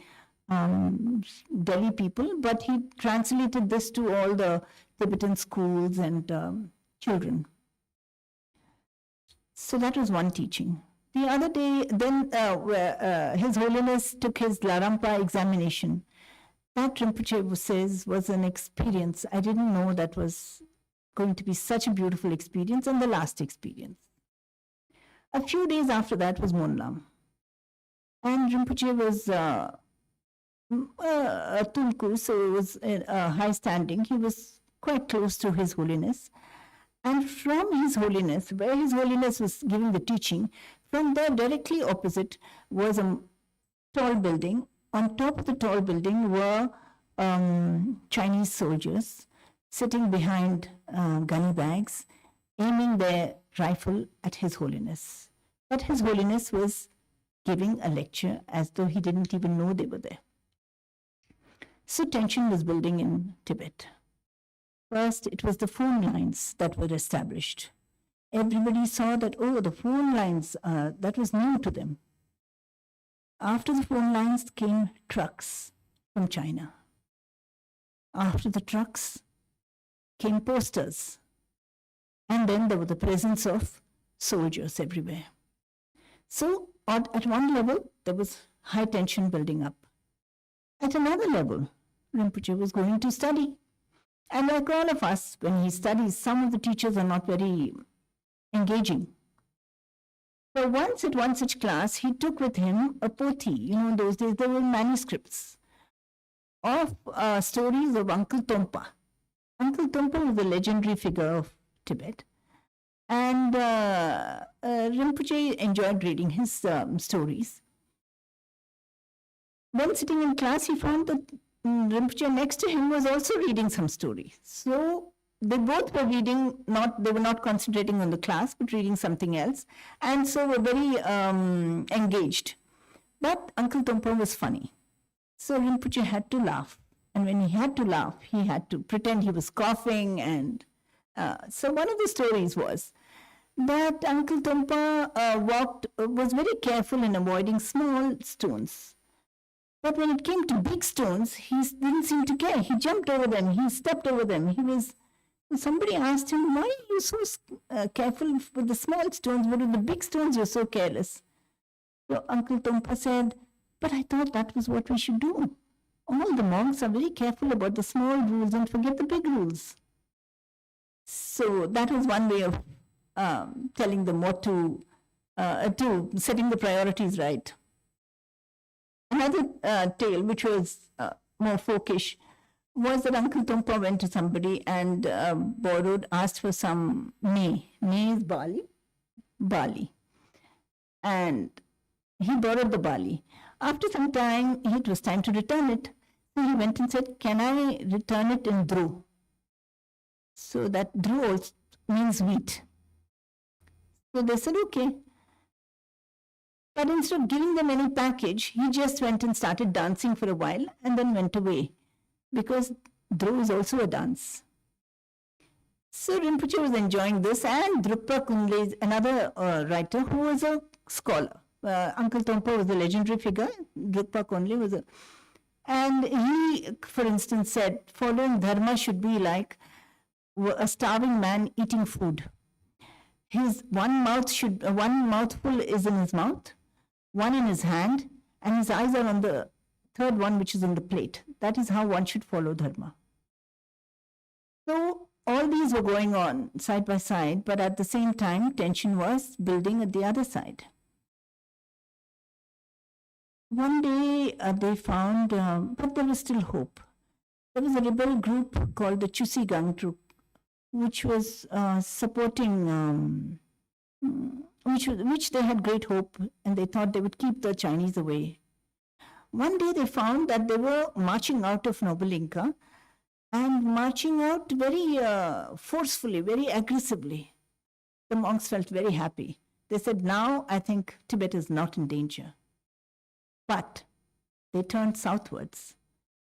Delhi people, but he translated this to all the Tibetan schools and children. So that was one teaching. The other day, then His Holiness took his Larampa examination. That Rinpoche says was an experience. I didn't know that was going to be such a beautiful experience, and the last experience. A few days after that was Monlam. And Rinpoche was a Tulku, so it was high standing. He was quite close to His Holiness. And from His Holiness, where His Holiness was giving the teaching, from there directly opposite was a tall building. On top of the tall building were Chinese soldiers sitting behind gunny bags, aiming their rifle at His Holiness. But His Holiness was giving a lecture as though he didn't even know they were there. So tension was building in Tibet. First, it was the phone lines that were established. Everybody saw that, the phone lines, that was new to them. After the phone lines came trucks from China. After the trucks came posters. And then there was the presence of soldiers everywhere. So at one level, there was high tension building up. At another level, Rinpoche was going to study. And like all of us, when he studies, some of the teachers are not very engaging. So once at one such class, he took with him a poti. In those days there were manuscripts of stories of Uncle Tompa. Uncle Tompa was a legendary figure of Tibet. And Rinpoche enjoyed reading his stories. When sitting in class, he found that Rinpoche next to him was also reading some story. So they both were reading, they were not concentrating on the class, but reading something else. And so were very engaged. But Uncle Tompa was funny. So Rinpoche had to laugh. And when he had to laugh, he had to pretend he was coughing. And so one of the stories was that Uncle Tompa was very careful in avoiding small stones. But when it came to big stones, he didn't seem to care. He jumped over them. He stepped over them. Somebody asked him, why are you so careful with the small stones, but with the big stones you're so careless? So Uncle Tompa said, but I thought that was what we should do. All the monks are very careful about the small rules and forget the big rules. So that was one way of telling them what to setting the priorities right. Another tale, which was more folkish, was that Uncle Tompa went to somebody and asked for some may. May is barley. And he borrowed the bali. After some time, it was time to return it. So he went and said, can I return it in dhru? So that dhru also means wheat. So they said, okay. But instead of giving them any package, he just went and started dancing for a while and then went away, because dhru is also a dance. So Rinpoche was enjoying this, and Drukpa Kunle is another writer who was a scholar. Uncle Tompa was a legendary figure. Drukpa Kunle was a... And he, for instance, said, following dharma should be like a starving man eating food. His one mouthful is in his mouth, one in his hand, and his eyes are on the third one, which is on the plate. That is how one should follow dharma. So all these were going on side by side, but at the same time, tension was building at the other side. One day they found, but there was still hope. There was a rebel group called the Chusi Gang group, which was supporting, which they had great hope, and they thought they would keep the Chinese away. One day they found that they were marching out of Nobulinka, and marching out very forcefully, very aggressively. The monks felt very happy. They said, now I think Tibet is not in danger. But they turned southwards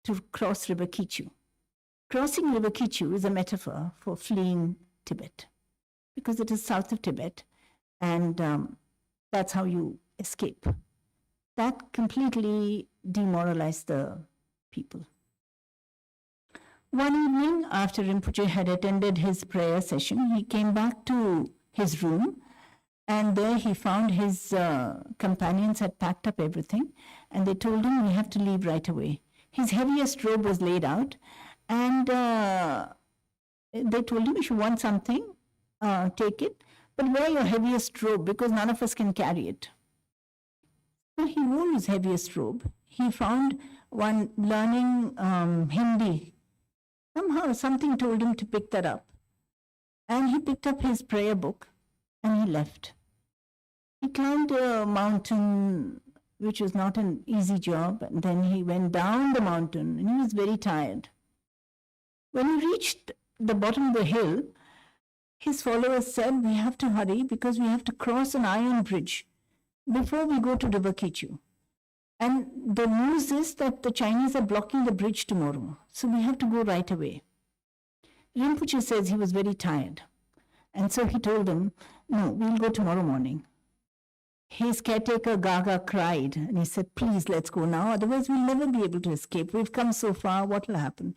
to cross River Kichu. Crossing River Kichu is a metaphor for fleeing Tibet, because it is south of Tibet, and that's how you escape. That completely demoralized the people. One evening, after Rinpoche had attended his prayer session, he came back to his room, and there he found his companions had packed up everything, and they told him, we have to leave right away. His heaviest robe was laid out, and they told him, if you want something, take it, but wear your heaviest robe, because none of us can carry it. So he wore his heaviest robe. He found one learning Hindi. Somehow something told him to pick that up. And he picked up his prayer book and he left. He climbed a mountain, which was not an easy job, and then he went down the mountain, and he was very tired. When he reached the bottom of the hill, his followers said, we have to hurry because we have to cross an iron bridge before we go to River Kichu. And the news is that the Chinese are blocking the bridge tomorrow, so we have to go right away. Rinpoche says he was very tired, and so he told them, no, we'll go tomorrow morning. His caretaker Gaga cried, and he said, please, let's go now, otherwise we'll never be able to escape. We've come so far, what will happen?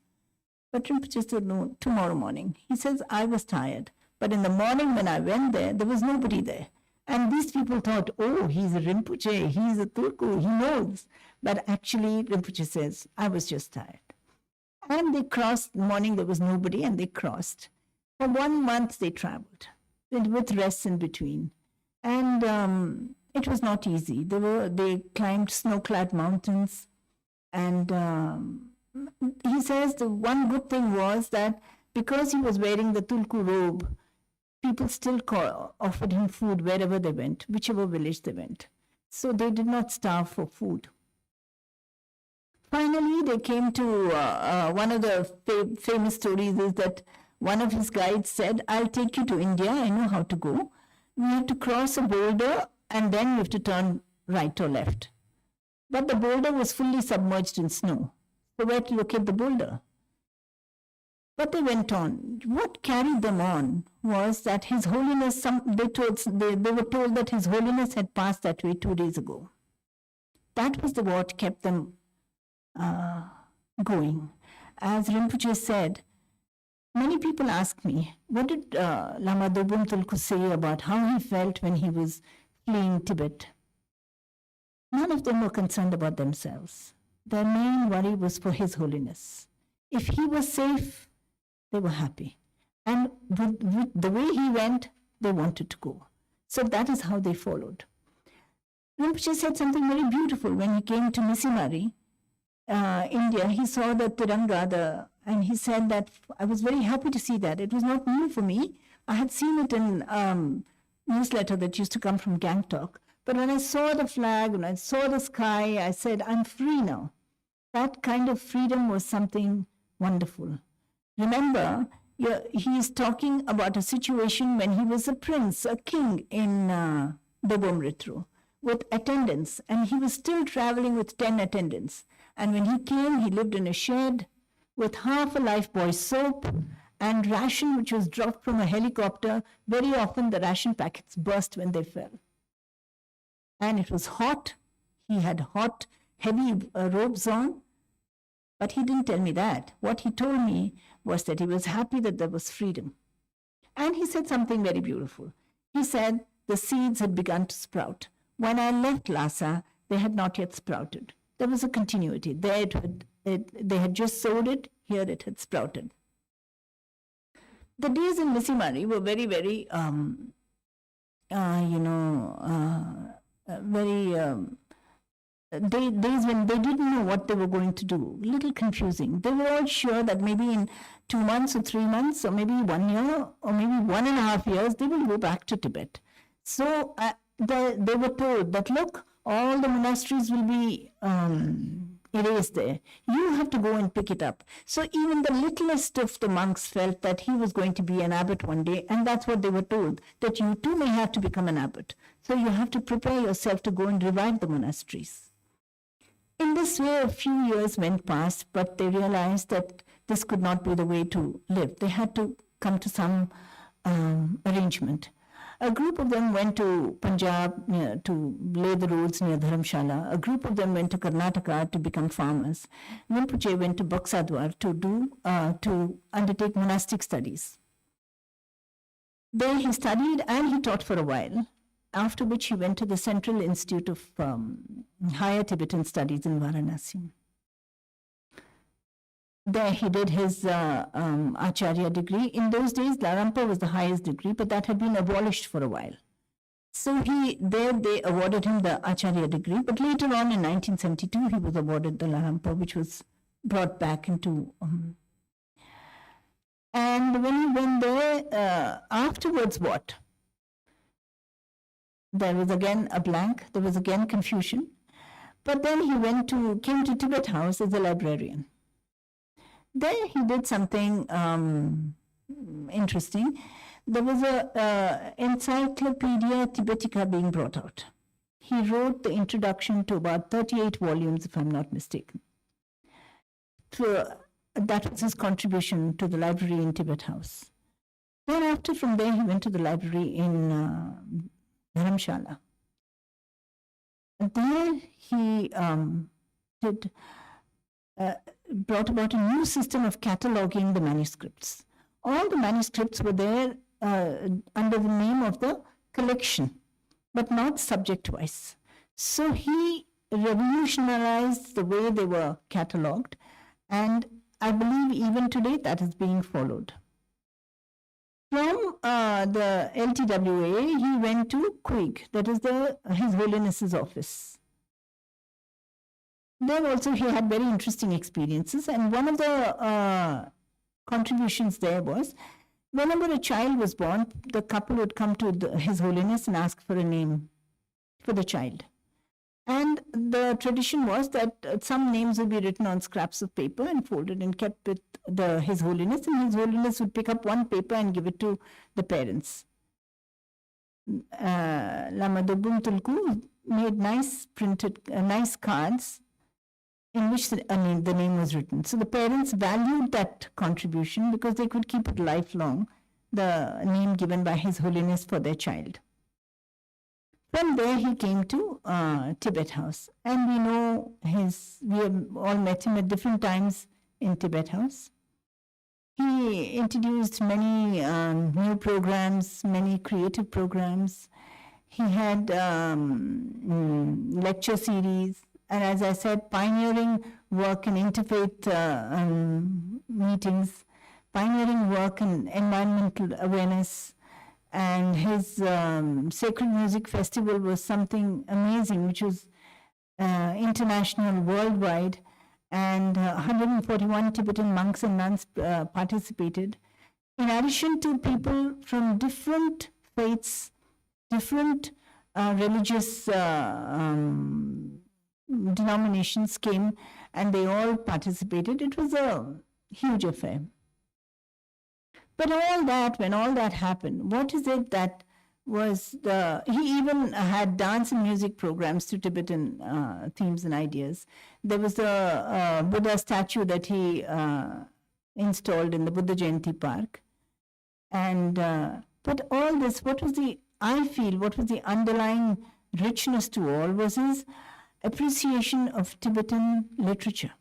But Rinpoche said, no, tomorrow morning. He says, I was tired, but in the morning when I went there was nobody there. And these people thought, oh, he's a Rinpoche, he's a Tulku, he knows. But actually, Rinpoche says, I was just tired. And they crossed, morning there was nobody, and they crossed. For 1 month they traveled, with rests in between. And it was not easy. They climbed snow-clad mountains. And he says the one good thing was that because he was wearing the Tulku robe, people still offered him food wherever they went, whichever village they went. So they did not starve for food. Finally, they came to one of the famous stories is that one of his guides said, I'll take you to India, I know how to go. We have to cross a boulder and then we have to turn right or left. But the boulder was fully submerged in snow. So where to locate the boulder? But they went on. What carried them on was that His Holiness, they were told that His Holiness had passed that way 2 days ago. That was what kept them going. As Rinpoche said, many people ask me, what did Lama Doboom Tulku say about how he felt when he was fleeing Tibet? None of them were concerned about themselves. Their main worry was for His Holiness. If he was safe, they were happy. And with the way he went, they wanted to go. So that is how they followed. Rinpoche said something very beautiful when he came to Misimari, India. He saw the Tiranga, and he said that, I was very happy to see that. It was not new for me. I had seen it in newsletter that used to come from Gangtok, But when I saw the flag, when I saw the sky, I said, I'm free now. That kind of freedom was something wonderful. Remember, he is talking about a situation when he was a prince, a king in Doboom with attendants, and he was still traveling with 10 attendants. And when he came, he lived in a shed with half a Lifebuoy soap and ration which was dropped from a helicopter. Very often the ration packets burst when they fell. And it was hot. He had hot, heavy robes on. But he didn't tell me that. What he told me was that he was happy that there was freedom. And he said something very beautiful. He said the seeds had begun to sprout. When I left Lhasa, they had not yet sprouted. There was a continuity. There they had just sowed it. Here it had sprouted. The days in Misimari were very, very, days when they didn't know what they were going to do. A little confusing. They were all sure that maybe in 2 months or 3 months or maybe 1 year or maybe 1.5 years, they will go back to Tibet. So they were told that, look, all the monasteries will be erased there. You have to go and pick it up. So even the littlest of the monks felt that he was going to be an abbot one day, and that's what they were told, that you too may have to become an abbot. So you have to prepare yourself to go and revive the monasteries. In this way, a few years went past, but they realized that this could not be the way to live. They had to come to some arrangement. A group of them went to Punjab to lay the roads near Dharamshala. A group of them went to Karnataka to become farmers. Rinpoche went to Baksadwar to undertake monastic studies. There he studied and he taught for a while, after which he went to the Central Institute of Higher Tibetan Studies in Varanasi. There he did his Acharya degree. In those days, Larampa was the highest degree, but that had been abolished for a while. So they awarded him the Acharya degree, but later on in 1972, he was awarded the Larampa, which was brought back into... and when he went there, afterwards what? There was again a blank, there was again confusion. But then he came to Tibet House as a librarian. There he did something interesting. There was a Encyclopedia Tibetica being brought out. He wrote the introduction to about 38 volumes, if I'm not mistaken. So that was his contribution to the library in Tibet House. Thereafter, from there, he went to the library in Dharamshala. And there he brought about a new system of cataloging the manuscripts. All the manuscripts were there under the name of the collection, but not subject-wise. So he revolutionized the way they were cataloged, and I believe even today that is being followed. From the LTWA, he went to Quig, that is His Holiness's office. There also he had very interesting experiences, and one of the contributions there was, whenever a child was born, the couple would come to His Holiness and ask for a name for the child. And the tradition was that some names would be written on scraps of paper and folded and kept with His Holiness, and His Holiness would pick up one paper and give it to the parents. Lama Doboom Tulku made nice cards in which the name was written. So the parents valued that contribution because they could keep it lifelong, the name given by His Holiness for their child. From there he came to Tibet House, and we have all met him at different times in Tibet House. He introduced many new programs, many creative programs. He had lecture series, and as I said, pioneering work in interfaith meetings, pioneering work in environmental awareness. And his Sacred Music Festival was something amazing, which was international, worldwide, and 141 Tibetan monks and nuns participated. In addition to people from different faiths, different religious denominations came and they all participated. It was a huge affair. But when all that happened, what is it that was he even had dance and music programs to Tibetan themes and ideas. There was a Buddha statue that he installed in the Buddha Jayanti Park. And, but all this, what was the underlying richness to all was his appreciation of Tibetan literature.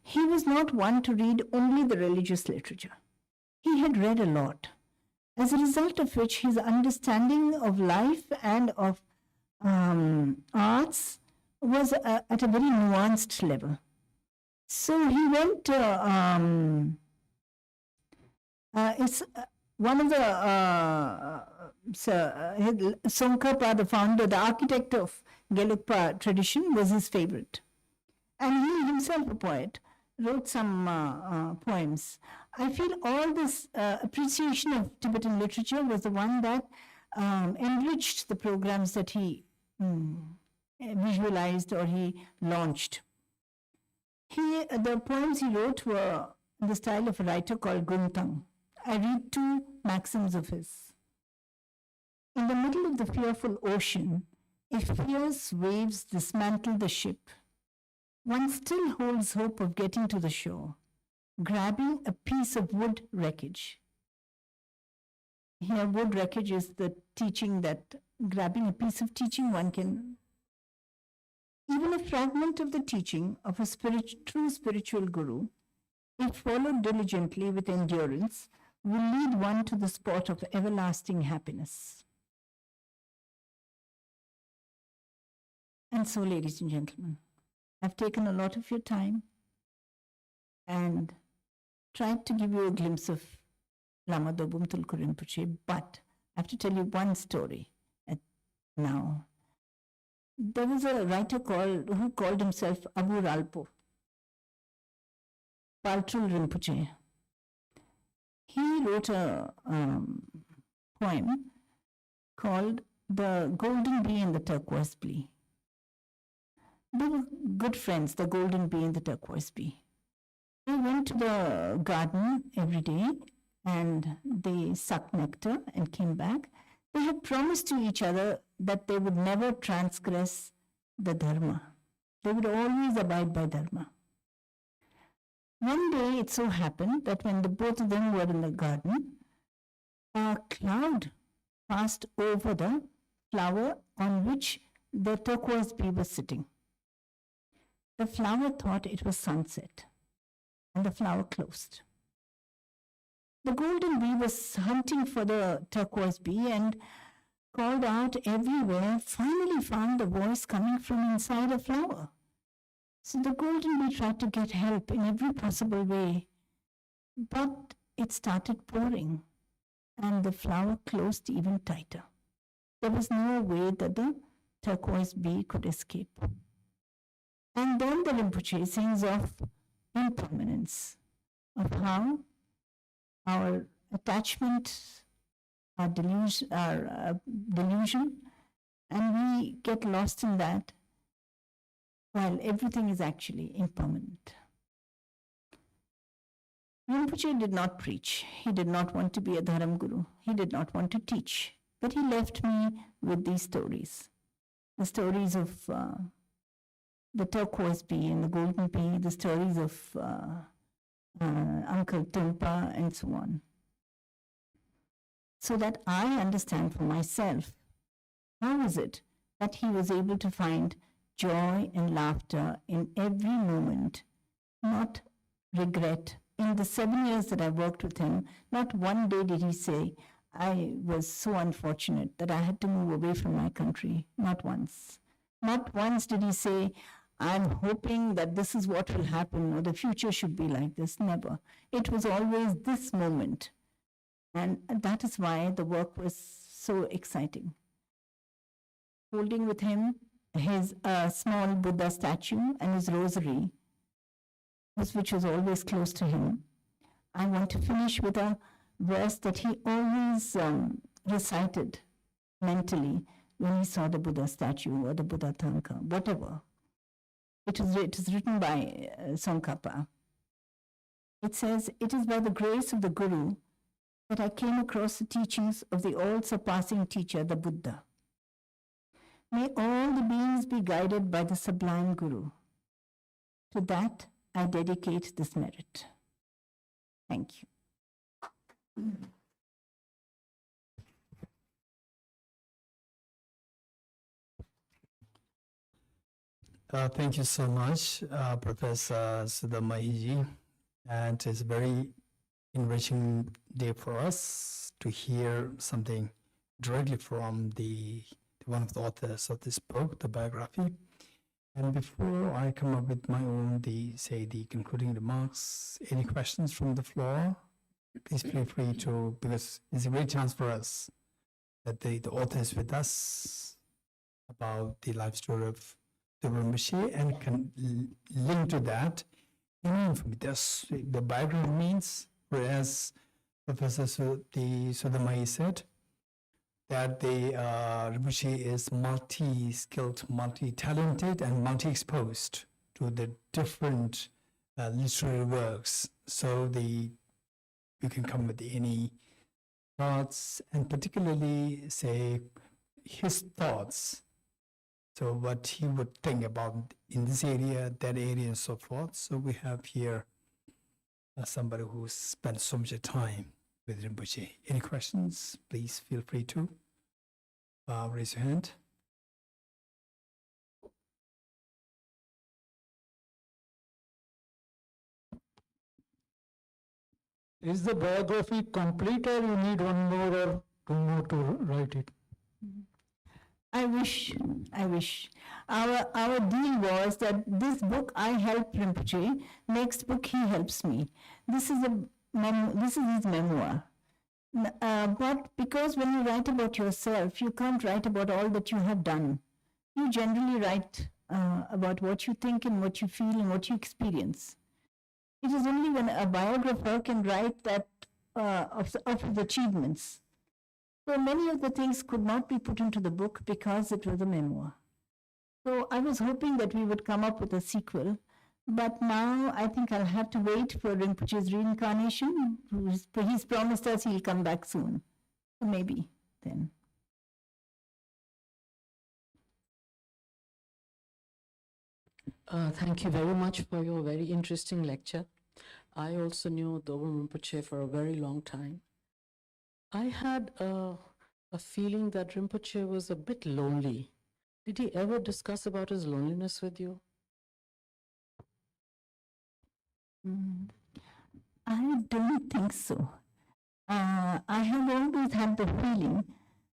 He was not one to read only the religious literature. He had read a lot, as a result of which his understanding of life and of arts was at a very nuanced level. So he went it's one of the Tsongkhapa, the founder, the architect of Gelugpa tradition, was his favorite. And he himself, a poet, wrote some poems. I feel all this appreciation of Tibetan literature was the one that enriched the programs that he visualized or he launched. The poems he wrote were in the style of a writer called Guntang. I read two maxims of his. In the middle of the fearful ocean, if fierce waves dismantle the ship, one still holds hope of getting to the shore, grabbing a piece of wood wreckage. Here, wood wreckage is the teaching that grabbing a piece of teaching one can, even a fragment of the teaching of a true spiritual guru, if followed diligently with endurance, will lead one to the spot of everlasting happiness. And so, ladies and gentlemen, I've taken a lot of your time and tried to give you a glimpse of Lama Doboom Tulku Rinpoche, but I have to tell you one story now. There was a writer who called himself Abu Ralpo, Paltrul Rinpoche. He wrote a poem called The Golden Bee and the Turquoise Bee. They were good friends, the golden bee and the turquoise bee. They went to the garden every day and they sucked nectar and came back. They had promised to each other that they would never transgress the dharma. They would always abide by dharma. One day it so happened that when the both of them were in the garden, a cloud passed over the flower on which the turquoise bee was sitting. The flower thought it was sunset, and the flower closed. The golden bee was hunting for the turquoise bee and called out everywhere, finally found the voice coming from inside a flower. So the golden bee tried to get help in every possible way, but it started pouring, and the flower closed even tighter. There was no way that the turquoise bee could escape. And then the Rinpoche sings of impermanence, of how our attachment, our delusion, and we get lost in that while everything is actually impermanent. Rinpoche did not preach. He did not want to be a dharam guru. He did not want to teach. But he left me with these stories. The stories of the turquoise bee and the golden bee, the stories of Uncle Tumpa, and so on. So that I understand for myself, how is it that he was able to find joy and laughter in every moment, not regret. In the 7 years that I worked with him, not one day did he say, I was so unfortunate that I had to move away from my country. Not once. Not once did he say, I'm hoping that this is what will happen or the future should be like this. Never. It was always this moment. And that is why the work was so exciting. Holding with him his small Buddha statue and his rosary, which was always close to him. I want to finish with a verse that he always recited mentally when he saw the Buddha statue or the Buddha Tanka, whatever. It is written by Tsongkhapa. It says, "It is by the grace of the Guru that I came across the teachings of the all-surpassing teacher, the Buddha. May all the beings be guided by the sublime Guru. To that, I dedicate this merit." Thank you. Thank you so much, Professor Sudamaiji. And it's a very enriching day for us to hear something directly from one of the authors of this book, the biography. And before I come up with my own, the concluding remarks, any questions from the floor? Please feel free to, because it's a great chance for us that the author is with us about the life story of Doboom Rinpoche and can link to that. The biography means, whereas Professor Sudamai said, that the Rinpoche is multi-skilled, multi-talented, and multi-exposed to the different literary works. So you can come with any thoughts, and particularly say his thoughts. So what he would think about in this area, that area, and so forth. So we have here somebody who spent so much time with Rinpoche. Any questions? Please feel free to raise your hand. Is the biography complete, or you need one more or two more to write it? I wish. Our deal was that this book I help Rinpoche, next book he helps me. This is his memoir. But because when you write about yourself, you can't write about all that you have done. You generally write about what you think and what you feel and what you experience. It is only when a biographer can write that of his achievements. So many of the things could not be put into the book because it was a memoir. So I was hoping that we would come up with a sequel, but now I think I'll have to wait for Rinpoche's reincarnation. He's promised us he'll come back soon. So maybe then. Thank you very much for your very interesting lecture. I also knew Doboom Rinpoche for a very long time. I had a feeling that Rinpoche was a bit lonely. Did he ever discuss about his loneliness with you? I don't think so. I have always had the feeling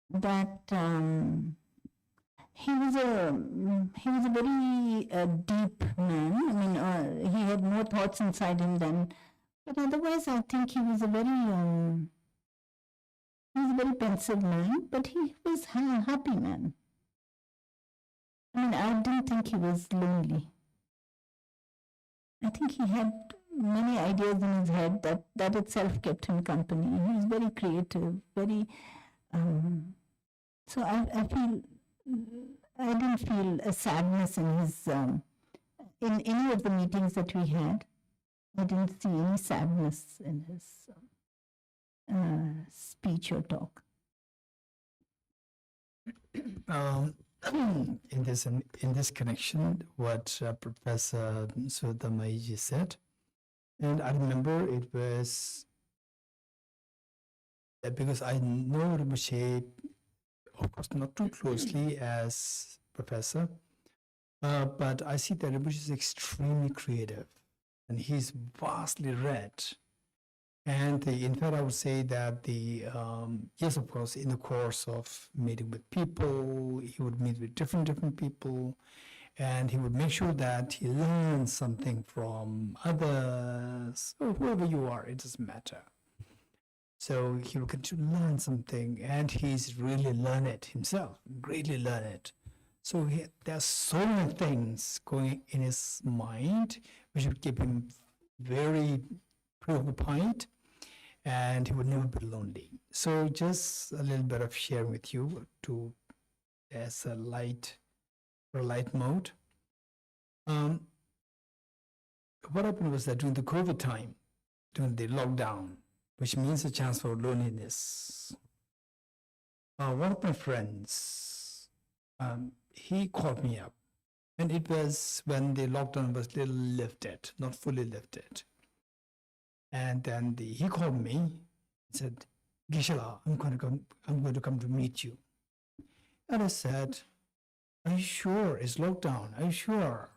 that he was a very deep man. I mean, he had more thoughts inside him than. But otherwise, I think he was a very pensive man. But he was a happy man. I mean, I didn't think he was lonely. I think he had many ideas in his head that itself kept him company. He was very creative, very. So I didn't feel a sadness in his in any of the meetings that we had. I didn't see any sadness in his speech or talk. In this connection, what Professor Sudamaiji said, and I remember it was because I know Rinpoche, of course, not too closely as Professor, but I see that Rinpoche is extremely creative, and he's vastly read. And in fact, I would say that yes, of course, in the course of meeting with people, he would meet with different people, and he would make sure that he learns something from others, or whoever you are, it doesn't matter. So he will continue to learn something, and he's really learned himself, greatly learned. So there are so many things going in his mind which would keep him very preoccupied, and he would never be lonely. So just a little bit of sharing with you as a light mode. What happened was that during the COVID time, during the lockdown, which means a chance for loneliness, one of my friends, he called me up, and it was when the lockdown was little lifted, not fully lifted. And then he called me and said, Gisela, I'm going to come to meet you. And I said, are you sure it's lockdown? Are you sure?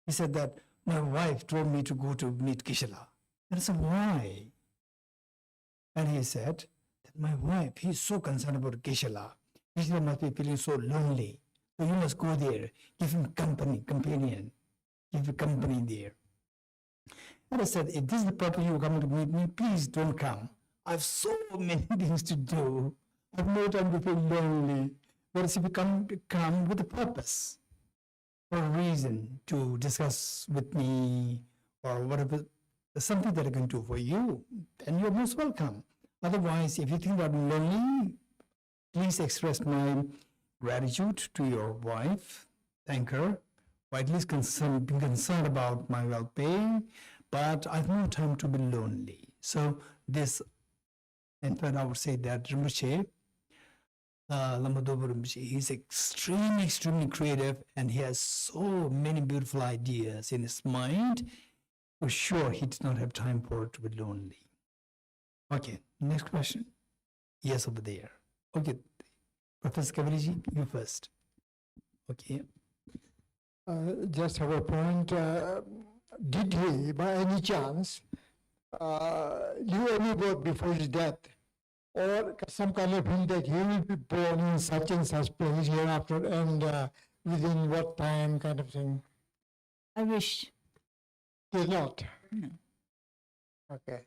He said that my wife told me to go to meet Gisela. And I said, why? And he said that my wife, he's so concerned about Gisela. Gisela must be feeling so lonely. So you must go there, give him companion, give him company there. And I said, if this is the purpose you are coming to meet me, please don't come. I have so many things to do. I have no time to feel lonely. Whereas if you come with a purpose, or a reason to discuss with me, or whatever, something that I can do for you, then you're most welcome. Otherwise, if you think that I'm lonely, please express my gratitude to your wife. Thank her, or at least being concerned about my well-being, but I have no time to be lonely. So this, in fact, I would say that Rinpoche, Lama Doboom Tulku, he's extremely creative, and he has so many beautiful ideas in his mind. For sure, he did not have time for it to be lonely. Okay, next question. Yes, over there. Okay, Professor Kaviriji, you first. Okay. Just have a point. Did he, by any chance, leave any word before his death, or some kind of hint that he will be born in such and such place hereafter, and within what time, kind of thing? I wish. Did not. No. Okay.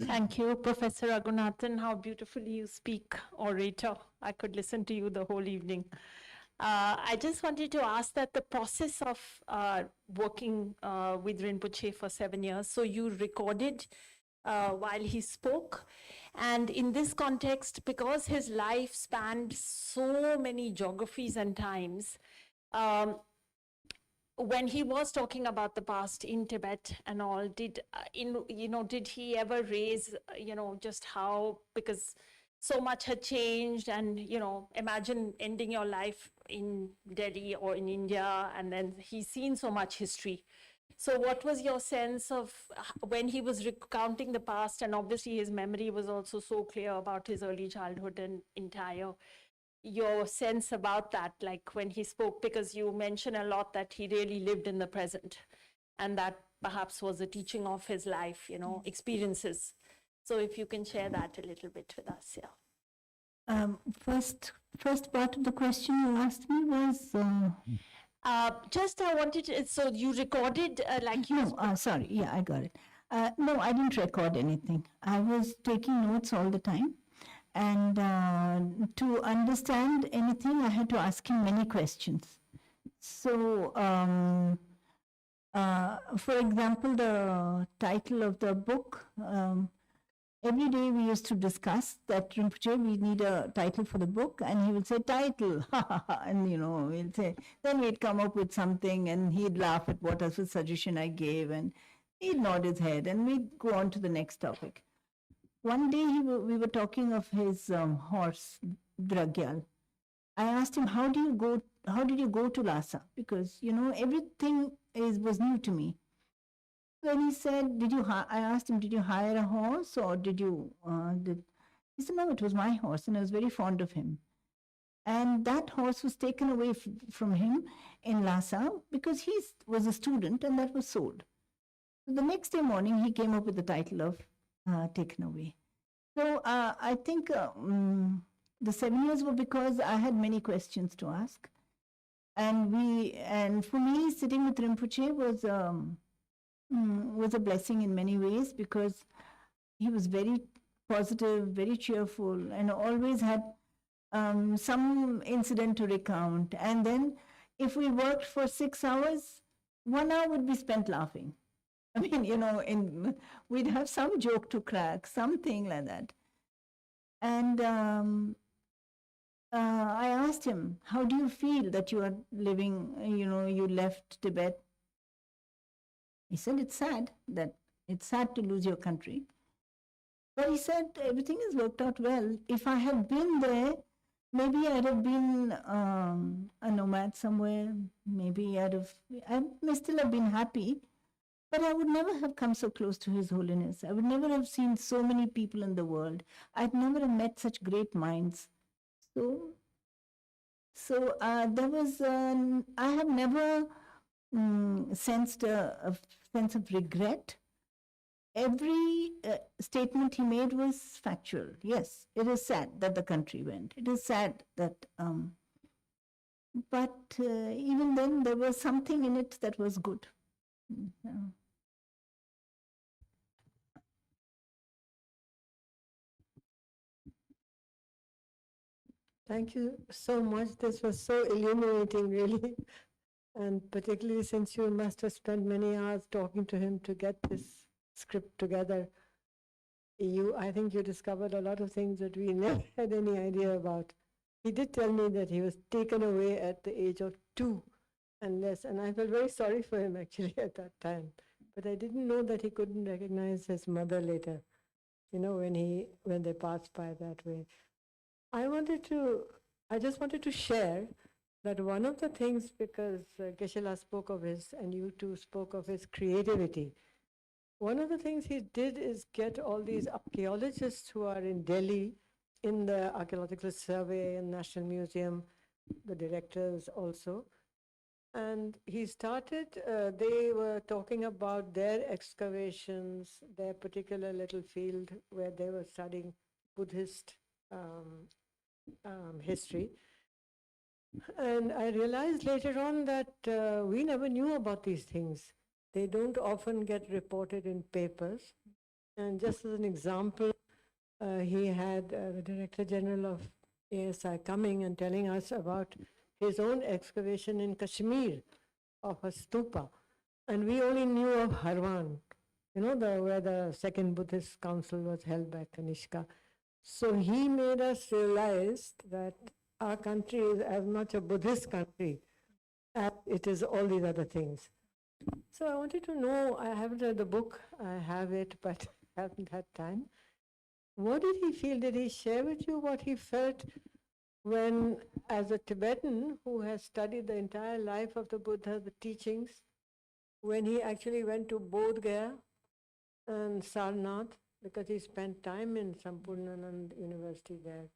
Thank you, Professor Raghunathan. How beautifully you speak, orator. I could listen to you the whole evening. I just wanted to ask that the process of working with Rinpoche for 7 years, so you recorded while he spoke. And in this context, because his life spanned so many geographies and times, when he was talking about the past in Tibet and all, did he ever raise, just how, because so much had changed, and, imagine ending your life in Delhi or in India, and then he's seen so much history. So what was your sense of when he was recounting the past, and obviously his memory was also so clear about his early childhood and your sense about that, like when he spoke, because you mentioned a lot that he really lived in the present, and that perhaps was a teaching of his life, experiences. So if you can share that a little bit with us, yeah. First part of the question you asked me was... I wanted to, so you recorded sorry, yeah, I got it. No, I didn't record anything. I was taking notes all the time. And to understand anything, I had to ask him many questions. So, for example, the title of the book, every day we used to discuss that, Rinpoche, we need a title for the book, and he would say, title, and we'll say, then we'd come up with something, and he'd laugh at what was the suggestion I gave, and he'd nod his head, and we'd go on to the next topic. One day we were talking of his horse, Dragyal. I asked him, how did you go to Lhasa? Because, everything was new to me. Then he said, I asked him, did you hire a horse, or did you, he said, no, it was my horse, and I was very fond of him. And that horse was taken away from him in Lhasa because he was a student, and that was sold. So the next day morning, he came up with the title of Taken Away. So I think the 7 years were because I had many questions to ask. And for me, sitting with Rinpoche was a blessing in many ways, because he was very positive, very cheerful, and always had some incident to recount. And then if we worked for 6 hours, 1 hour would be spent laughing. I mean, we'd have some joke to crack, something like that. And I asked him, how do you feel that you are living, you left Tibet? He said, it's sad to lose your country. But he said, everything has worked out well. If I had been there, maybe I'd have been a nomad somewhere. Maybe I may still have been happy, but I would never have come so close to His Holiness. I would never have seen so many people in the world. I'd never have met such great minds. So there was, I have never sensed a sense of regret. Every statement he made was factual. Yes, it is sad that the country went. It is sad that, but even then there was something in it that was good. Thank you so much. This was so illuminating, really. And particularly since you must have spent many hours talking to him to get this script together. I think you discovered a lot of things that we never had any idea about. He did tell me that he was taken away at the age of 2 and less, and I felt very sorry for him actually at that time. But I didn't know that he couldn't recognize his mother later, when they passed by that way. I just wanted to share that one of the things, because Geshe-la spoke of his, and you too spoke of his creativity, one of the things he did is get all these archaeologists who are in Delhi, in the Archaeological Survey and National Museum, the directors also. And he started, they were talking about their excavations, their particular little field where they were studying Buddhist history. And I realized later on that we never knew about these things. They don't often get reported in papers. And just as an example, he had the Director General of ASI coming and telling us about his own excavation in Kashmir of a stupa. And we only knew of Harwan, where the second Buddhist council was held by Kanishka. So he made us realize that our country is as much a Buddhist country as it is all these other things. So I wanted to know, I haven't read the book, I have it, but haven't had time. What did he feel? Did he share with you what he felt when, as a Tibetan who has studied the entire life of the Buddha, the teachings, when he actually went to Bodh Gaya and Sarnath, because he spent time in Sampurnanand University there,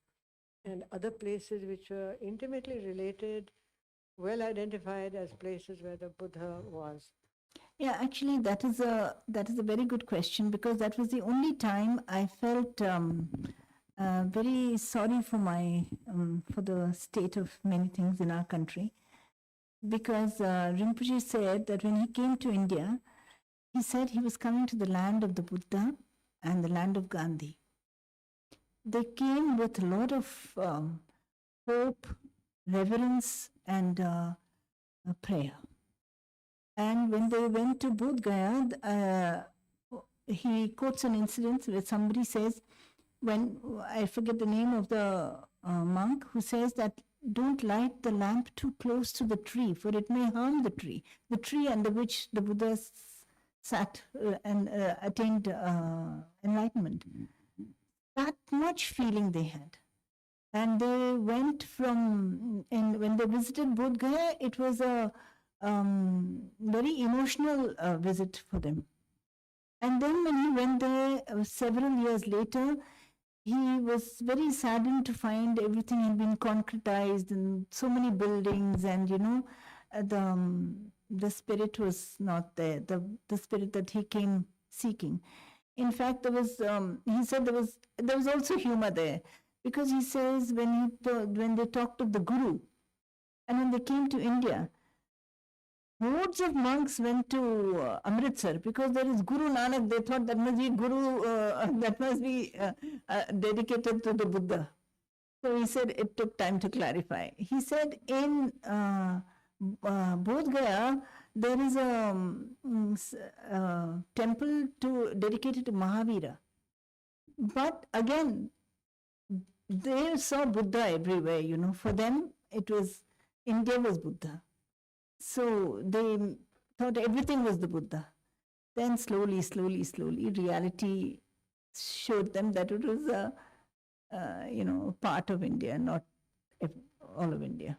and other places which were intimately related, well identified as places where the Buddha was? Yeah, actually, that is a very good question, because that was the only time I felt very sorry for for the state of many things in our country, because Rinpoche said that when he came to India, he said he was coming to the land of the Buddha and the land of Gandhi. They came with a lot of hope, reverence, and prayer. And when they went to Bodh Gaya, he quotes an incident where somebody says, when I forget the name of the monk, who says that don't light the lamp too close to the tree, for it may harm the tree under which the Buddha sat and attained enlightenment. That much feeling they had. And they went and when they visited Bodh Gaya, it was a very emotional visit for them. And then when he went there several years later, he was very saddened to find everything had been concretized and so many buildings, and the spirit was not there, the spirit that he came seeking. In fact, he said there was also humor there, because he says when they talked of the Guru, and when they came to India, hordes of monks went to Amritsar, because there is Guru Nanak. They thought that must be Guru, that must be dedicated to the Buddha. So he said it took time to clarify. He said in Bodh Gaya, there is a temple dedicated to Mahavira. But again, they saw Buddha everywhere, you know. For them, it was, India was Buddha. So they thought everything was the Buddha. Then slowly, reality showed them that it was a part of India, not all of India.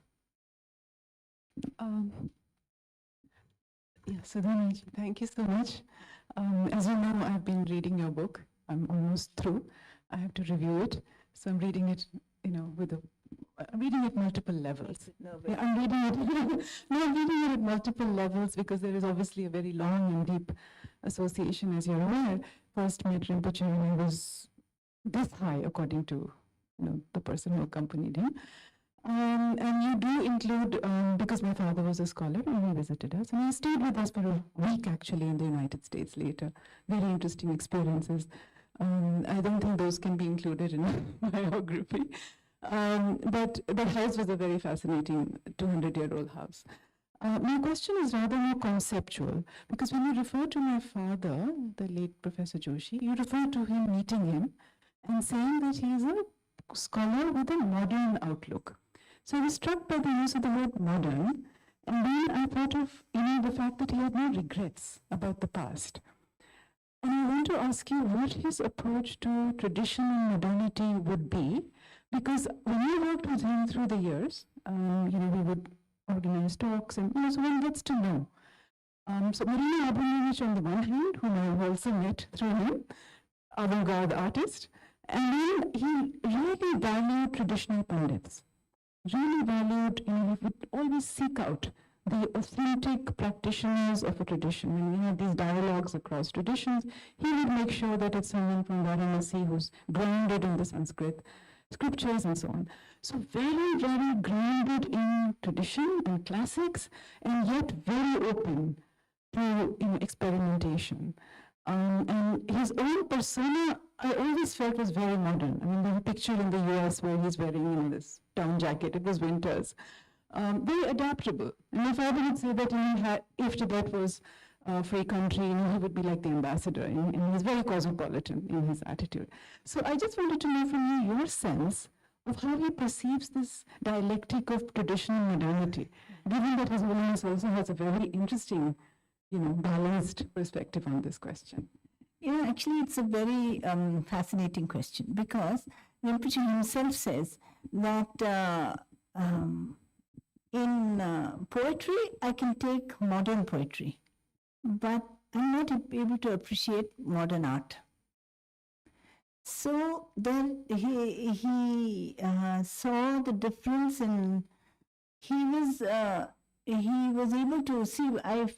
Sudhanaji, thank you so much. As you know, I've been reading your book. I'm almost through. I have to review it. So I'm reading it, I'm reading it multiple levels. Yeah, I'm reading it. No, I'm reading it at multiple levels because there is obviously a very long and deep association, as you're aware. First met Rinpoche when I was this high, according to the person who accompanied him. And you do include, because my father was a scholar and he visited us, and he stayed with us for a week actually in the United States later. Very interesting experiences. I don't think those can be included in my biography. But the house was a very fascinating 200-year-old house. My question is rather more conceptual, because when you refer to my father, the late Professor Joshi, you refer to him, meeting him, and saying that he is a scholar with a modern outlook. So I was struck by the use of the word modern, and then I thought of the fact that he had no regrets about the past. And I want to ask you what his approach to tradition and modernity would be, because when I worked with him through the years, we would organize talks, and so one gets to know. So Marina Abramovich on the one hand, whom I also met through him, avant-garde artist, and then he really valued traditional pundits. Really valued, he would always seek out the authentic practitioners of a tradition. When we had these dialogues across traditions, he would make sure that it's someone from Varanasi who's grounded in the Sanskrit scriptures and so on. So very, very grounded in tradition and classics, and yet very open to experimentation. And his own persona, I always felt, was very modern. I mean, the picture in the US where he's wearing this down jacket, it was winters. Very adaptable. And my father would say that if Tibet was a free country, he would be like the ambassador, and he was very cosmopolitan in his attitude. So I just wanted to know from you your sense of how he perceives this dialectic of tradition and modernity, given that His Holiness also has a very interesting, balanced perspective on this question. Actually, it's a very fascinating question, because Rinpoche himself says that in poetry, I can take modern poetry, but I'm not able to appreciate modern art. So then he saw the difference, and he was able to see. I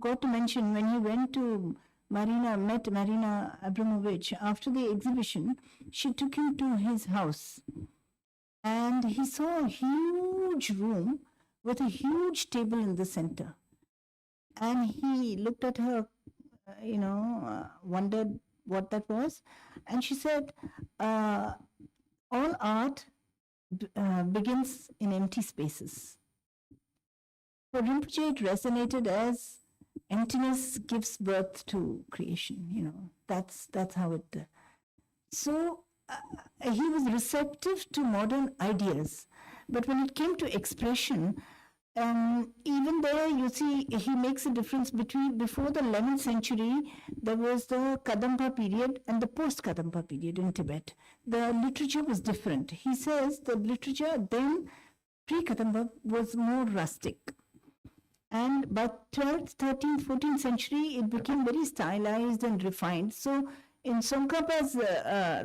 got to mention when he went to met Marina Abramovich after the exhibition, she took him to his house, and he saw a huge room with a huge table in the center. And he looked at her, wondered what that was. And she said, all art begins in empty spaces. For Rinpoche, it resonated as emptiness gives birth to creation. That's how it. So he was receptive to modern ideas, but when it came to expression, even there, you see, he makes a difference between before the 11th century, there was the Kadampa period and the post-Kadampa period in Tibet. The literature was different. He says the literature then, pre-Kadampa, was more rustic. And by 12th, 13th, 14th century, it became very stylized and refined. So in Tsongkhapa's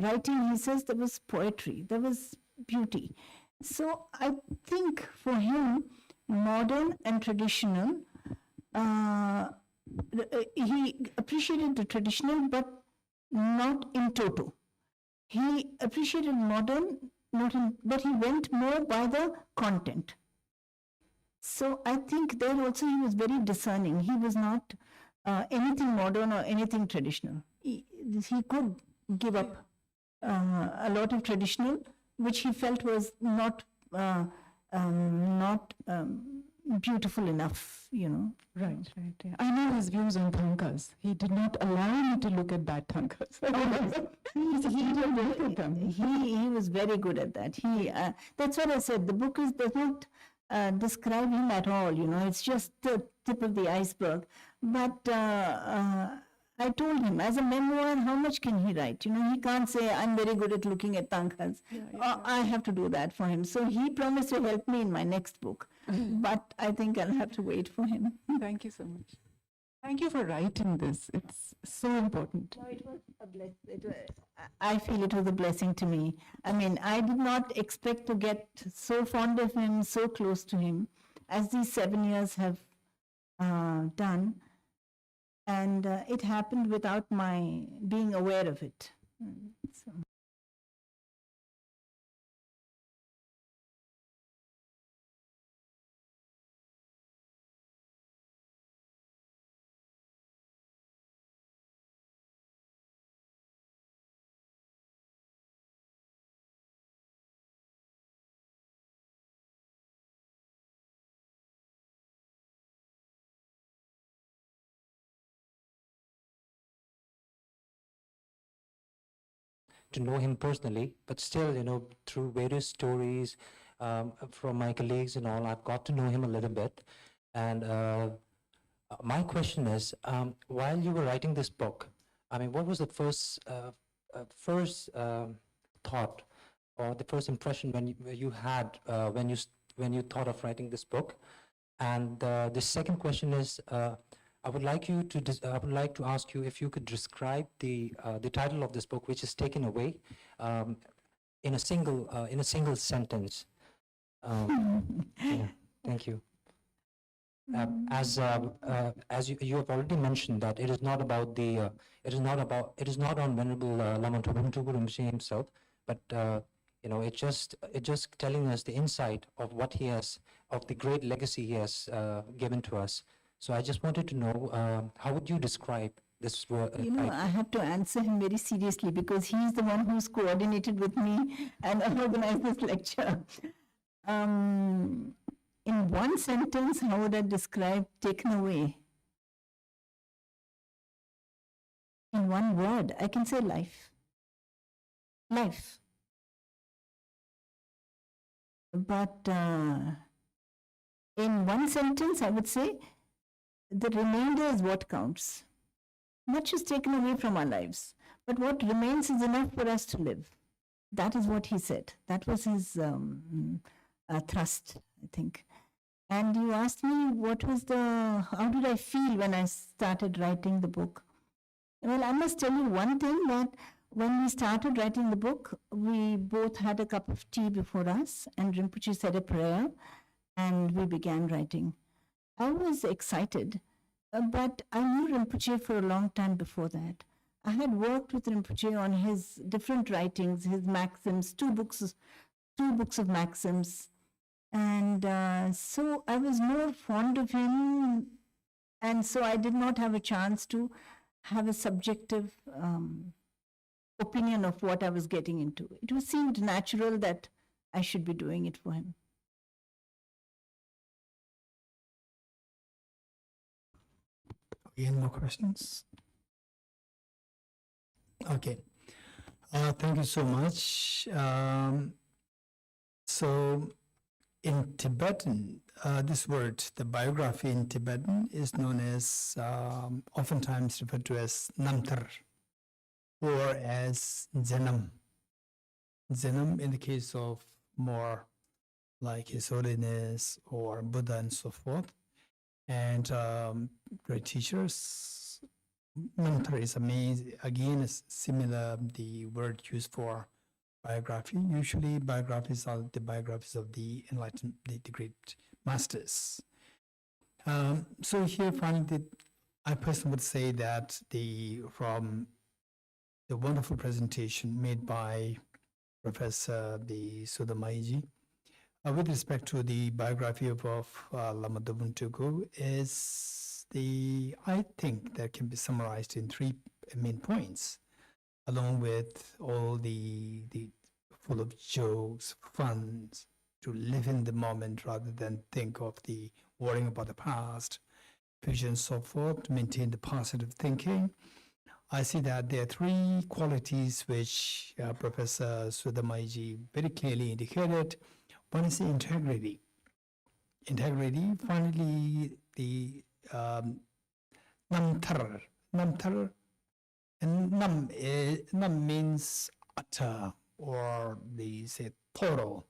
writing, he says there was poetry, there was beauty. So I think for him, modern and traditional, he appreciated the traditional, but not in toto. He appreciated modern, but he went more by the content. So I think there also he was very discerning. He was not anything modern or anything traditional. He could give up a lot of traditional, which he felt was not beautiful enough, you know. Right, right. Yeah. I know his views on thankas. He did not allow me to look at bad thankas. He did look at them. He was very good at that. That's what I said. The book does not describe him at all. You know, it's just the tip of the iceberg. But I told him, as a memoir, how much can he write? You know, he can't say, I'm very good at looking at tankas. I have to do that for him. So he promised to help me in my next book. But I think I'll have to wait for him. Thank you so much. Thank you for writing this. It's so important. No, it was a I feel it was a blessing to me. I mean, I did not expect to get so fond of him, so close to him, as these 7 years have done. And it happened without my being aware of it. So. To know him personally, but still, you know, through various stories from my colleagues and all, I've got to know him a little bit. And my question is, while you were writing this book, I mean, what was the first thought or the first impression when you had when you thought of writing this book? And the second question is, I would like to ask you if you could describe the title of this book, which is taken away, in a single sentence. Yeah, thank you. As you have already mentioned that it is not about it is not on Venerable Lama Doboom Tulku himself, but you know, it's just telling us the insight of what he has, of the great legacy he has given to us. So I just wanted to know, how would you describe this work? You know, I have to answer him very seriously because he's the one who's coordinated with me and organized this lecture. In one sentence, how would I describe taken away? In one word, I can say life. Life. But in one sentence, I would say, the remainder is what counts. Much is taken away from our lives, but what remains is enough for us to live. That is what he said. That was his thrust, I think. And you asked me how did I feel when I started writing the book? Well, I must tell you one thing, that when we started writing the book, we both had a cup of tea before us, and Rinpoche said a prayer, and we began writing. I was excited, but I knew Rinpoche for a long time before that. I had worked with Rinpoche on his different writings, his maxims, two books of maxims. And so I was more fond of him, and so I did not have a chance to have a subjective opinion of what I was getting into. It seemed natural that I should be doing it for him. Any more questions? Okay. Thank you so much. So in Tibetan, this word, the biography in Tibetan, is known as, oftentimes referred to as namtar, or as zenam. Zenam in the case of more like His Holiness or Buddha and so forth. And great teachers. Mantra is amazing. Again, it's similar, the word used for biography. Usually biographies are the biographies of the enlightened, the great masters. So here finally, I personally would say that from the wonderful presentation made by Professor Sudamaiji, with respect to the biography of Lama Doboom Tulku, I think that can be summarized in 3 main points, along with all the full of jokes, fun, to live in the moment rather than think of the worrying about the past, future, and so forth, to maintain the positive thinking. I see that there are three qualities which Professor Sudhamaiji very clearly indicated. One is the integrity. Integrity, finally, the namtar. Namtar, and nam means utter, or the say total,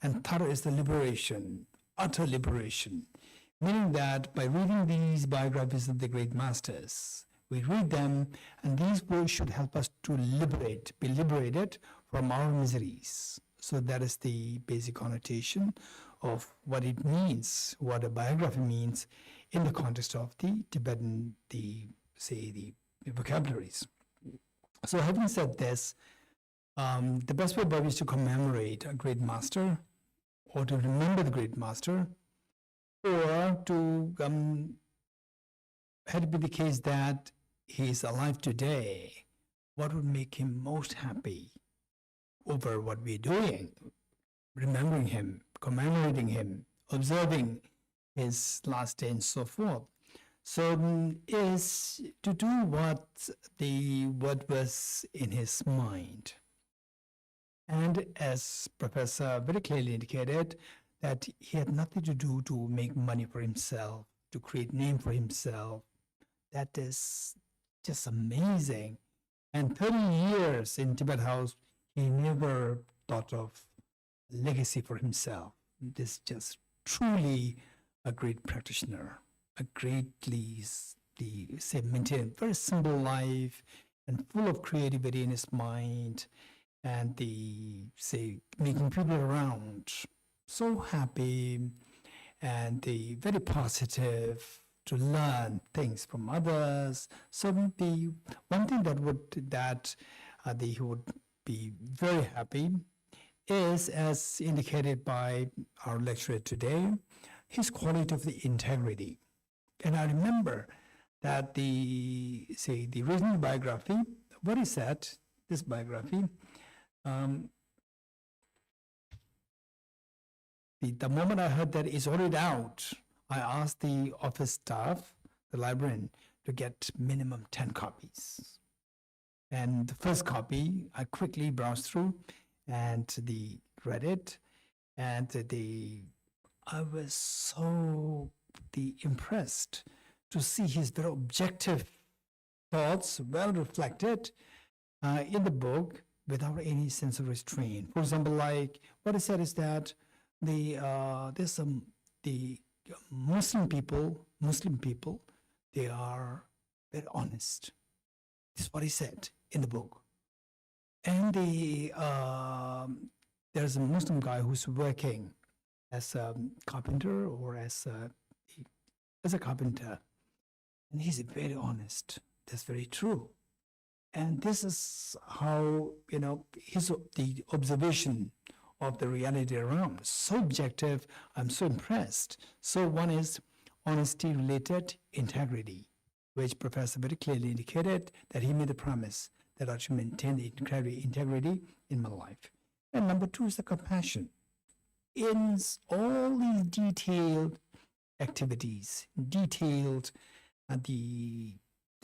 and tar is the liberation, utter liberation. Meaning that by reading these biographies of the great masters, we read them, and these words should help us to be liberated from our miseries. So that is the basic connotation of what it means, what a biography means in the context of the Tibetan, the vocabularies. So having said this, the best way by which to commemorate a great master, or to remember the great master, or to had it be the case that he is alive today, what would make him most happy over what we're doing? Remembering him, commemorating him, observing his last day, and so forth. So is to do what was in his mind. And as Professor very clearly indicated, that he had nothing to do to make money for himself, to create name for himself. That is just amazing. And 30 years in Tibet House, he never thought of legacy for himself. This is just truly a great practitioner, a greatly, maintained very simple life and full of creativity in his mind, and making people around so happy, and very positive, to learn things from others. So the one thing he would be very happy is, as indicated by our lecturer today, his quality of the integrity. And I remember that the original biography, what he said, this biography, the moment I heard that it's already out, I asked the office staff, the librarian, to get minimum 10 copies. And the first copy, I quickly browsed through and read it, and I was so impressed to see his very objective thoughts well reflected in the book without any sense of restraint. For example, like what he said is that there's the Muslim people, they are very honest. This is what he said in the book. And there's a Muslim guy who's working as a carpenter, or as a carpenter, and he's very honest. That's very true. And this is how, the observation of the reality around, so objective. I'm so impressed. So one is honesty related integrity, which Professor very clearly indicated that he made a promise that I should maintain the integrity in my life. And number two is the compassion. In all these detailed activities, the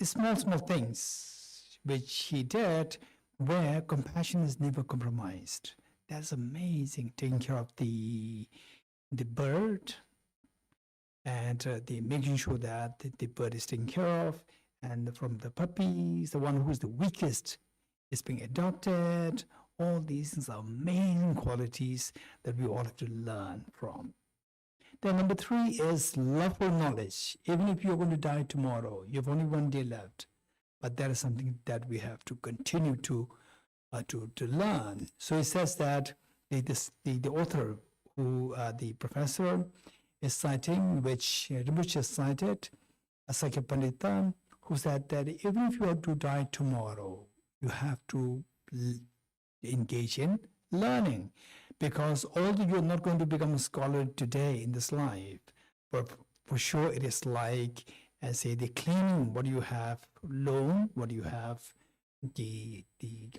small things which he did, where compassion is never compromised. That's amazing. Taking care of the bird, and making sure that the bird is taken care of, and from the puppies, the one who's the weakest is being adopted. All these things are amazing qualities that we all have to learn from. Then number three is love for knowledge. Even if you're going to die tomorrow, you have only one day left, but that is something that we have to continue to learn. So it says that the author, who the professor is citing, which Rinpoche cited, Sakya Pandita, who said that even if you are to die tomorrow, you have to engage in learning, because although you're not going to become a scholar today in this life, but for sure it is like, as the cleaning what you have loan, what you have,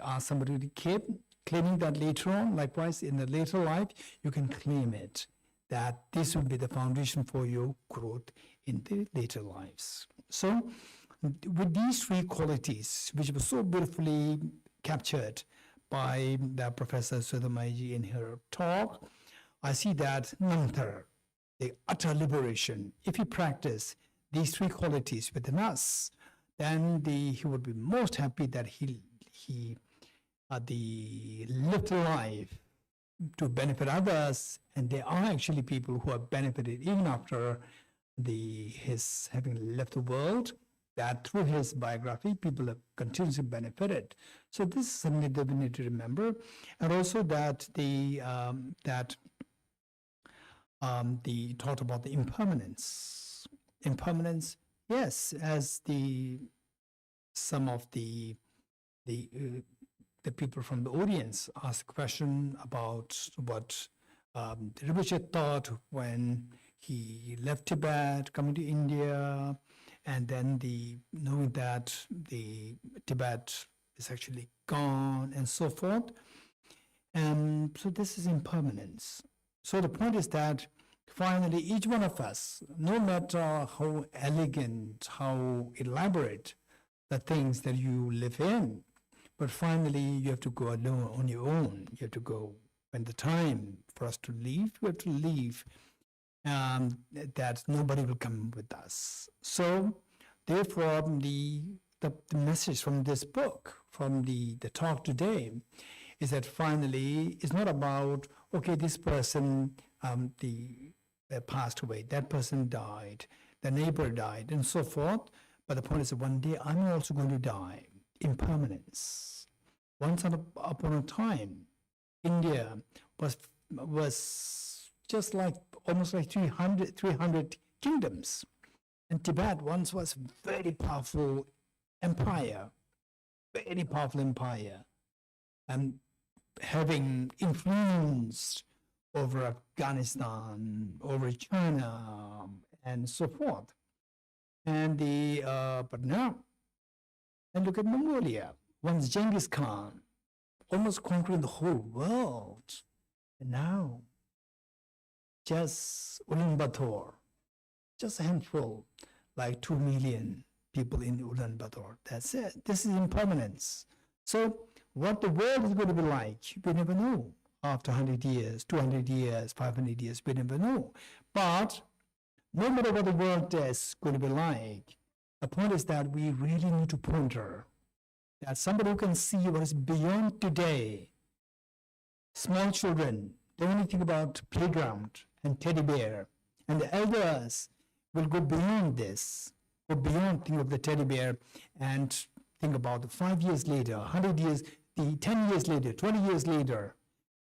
ask somebody to keep, claiming that later on. Likewise, in the later life, you can claim it. that this will be the foundation for your growth in the later lives. So, with these three qualities, which were so beautifully captured by the Professor Sudhamaiji in her talk, I see that Nantar, the utter liberation, if we practice these three qualities within us, then he would be most happy that he lived a life to benefit others, and there are actually people who have benefited even after his having left the world, that through his biography, people have continuously benefited. So this is something that we need to remember. And also that the thought about the impermanence. Impermanence, yes, as some of the people from the audience asked a question about what Rinpoche thought when he left Tibet, coming to India, and then knowing that the Tibet is actually gone and so forth. And so this is impermanence. So the point is that finally each one of us, no matter how elegant, how elaborate the things that you live in, but finally you have to go alone on your own. You have to go when the time for us to leave, we have to leave. That nobody will come with us. So therefore the message from this book, from the talk today, is that finally it's not about, okay, this person passed away, that person died, the neighbor died, and so forth. But the point is that one day I'm also going to die. Impermanence. Once upon a time, India was just like almost like 300 kingdoms. And Tibet once was very powerful empire, and having influenced over Afghanistan, over China, and so forth. And but now, and look at Mongolia. Once Genghis Khan, almost conquering the whole world, and now just Ulaanbaatar, just a handful, like 2 million people in Ulaanbaatar. That's it. This is impermanence. So what the world is going to be like, we never know. After 100 years, 200 years, 500 years, we never know. But no matter what the world is going to be like, the point is that we really need to ponder that somebody who can see what is beyond today. Small children, they only think about playground and teddy bear, and the elders will go beyond this, go beyond think of the teddy bear and think about the 5 years later, 100 years, the 10 years later, 20 years later.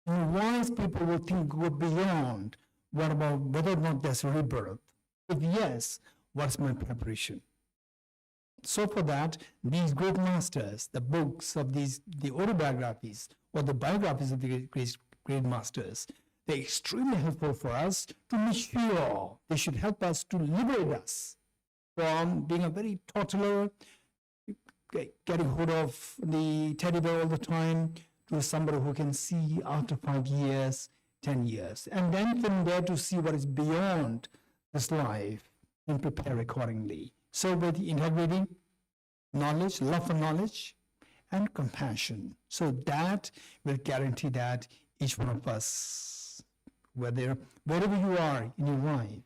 And wise people will think, go beyond, what about whether or not there's a rebirth? If yes, what's my preparation? So for that, these great masters, the books of the autobiographies or the biographies of the great masters, they're extremely helpful for us to mature. They should help us to liberate us from being a very toddler, getting hold of the teddy bear all the time, to somebody who can see after 5 years, 10 years. And then from there to see what is beyond this life and prepare accordingly. So with integrity, knowledge, love for knowledge, and compassion. So that will guarantee that each one of us, wherever you are in your life,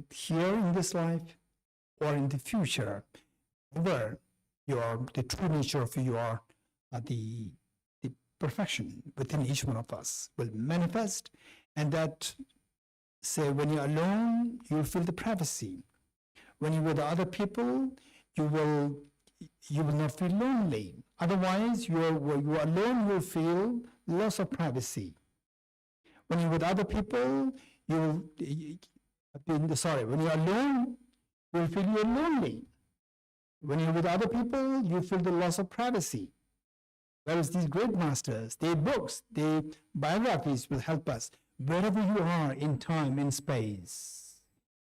here in this life or in the future, where the true nature of you are, the perfection within each one of us will manifest, and that, say, when you're alone, you'll feel the privacy. When you're with other people, you will not feel lonely. Otherwise, you are alone, you'll feel loss of privacy. When you're with other people, when you're alone, you'll feel you're lonely. When you're with other people, you feel the loss of privacy. Whereas these great masters, their books, their biographies will help us wherever you are in time and space.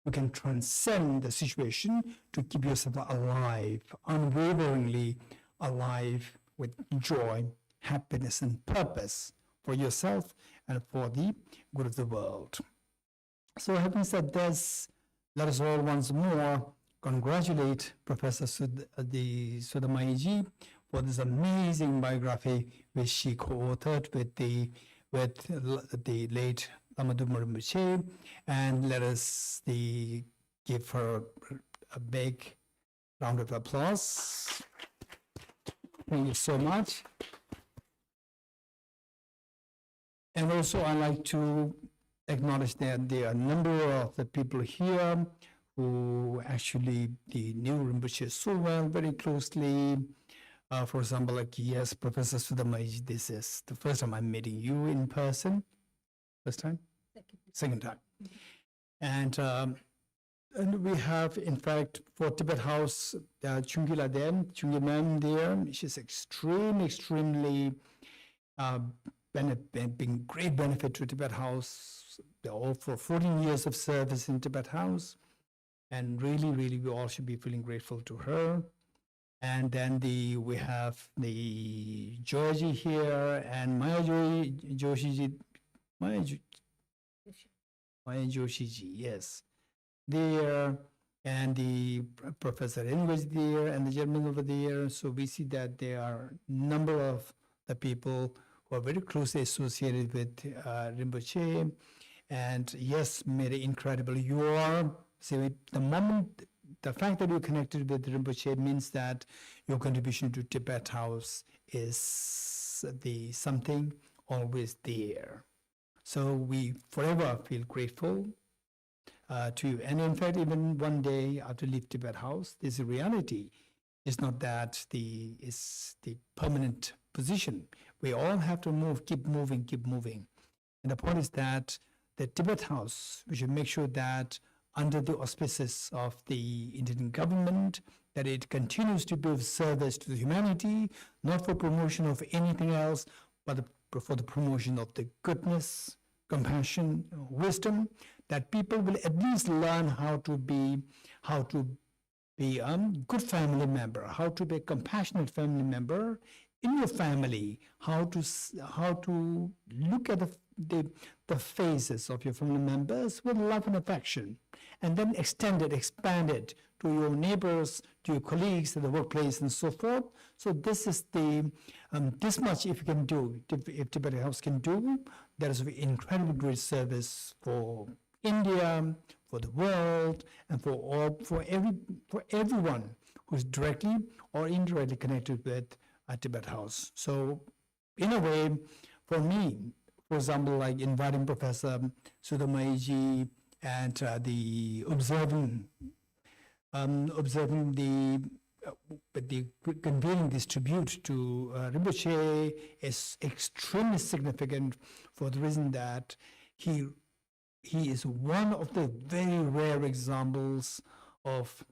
You can transcend the situation to keep yourself alive, unwaveringly alive with joy, happiness, and purpose for yourself and for the good of the world. So having said this, let us all once more congratulate Professor Sudamaiji for this amazing biography which she co-authored with the late Lama Doboom Tulku, and let us give her a big round of applause. Thank you so much. And also I'd like to acknowledge that there are a number of the people here who actually knew Rinpoche so well, very closely. For example, like, yes, Professor Sudamaiji, this is the first time I'm meeting you in person. First time? Second time. And we have, in fact, for Tibet House, Chungila there, Chungi ma'am there. She's extremely being great benefit to Tibet House. They're all for 14 years of service in Tibet House. And really, we all should be feeling grateful to her. And then we have the Georgie here and Maya Joshiji, Maya Joshiji, yes. There, and the Professor N was there, and the German over there. So we see that there are a number of the people who are very closely associated with Rinpoche. And yes, very incredible. You are, say, the fact that you're connected with Rinpoche means that your contribution to Tibet House is something always there. So we forever feel grateful to you. And in fact, even one day after leave Tibet House, this is a reality. It's not that it's the permanent position. We all have to keep moving. And the point is that the Tibet House, we should make sure that under the auspices of the Indian government, that it continues to be of service to the humanity, not for promotion of anything else, but for the promotion of the goodness, compassion, wisdom, that people will at least learn how to be a good family member, how to be a compassionate family member in your family, how to look at the faces of your family members with love and affection, and then expand it to your neighbors, to your colleagues at the workplace, and so forth. So this is this much if you can do, if Tibet House can do, there is an incredibly great service for India, for the world, and for everyone who's directly or indirectly connected with Tibet House. So in a way, for me, for example, like inviting Professor Sudamaiji and the observing convening this tribute to Rinpoche is extremely significant for the reason that he is one of the very rare examples of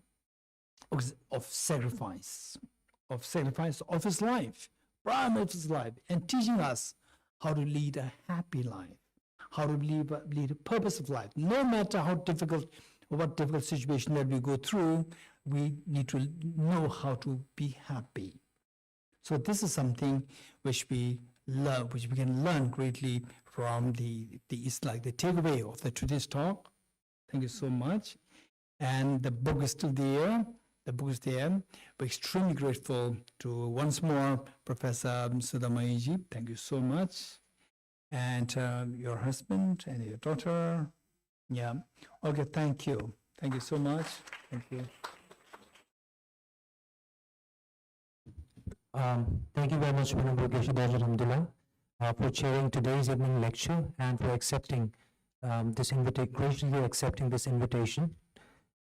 sacrifice of his life, prime of his life, and teaching us how to lead a happy life, how to lead a purpose of life. No matter how difficult or what difficult situation that we go through, we need to know how to be happy. So this is something which we love, which we can learn greatly from it's like the takeaway of today's talk. Thank you so much. And the book is still there. We're extremely grateful to once more Professor Sudamaiji. Thank you so much. And your husband and your daughter. Yeah. Okay, thank you. Thank you so much. Thank you. Thank you very much, Honorable Geshe-Daja Alhamdulillah, for chairing today's evening lecture and for accepting graciously accepting this invitation.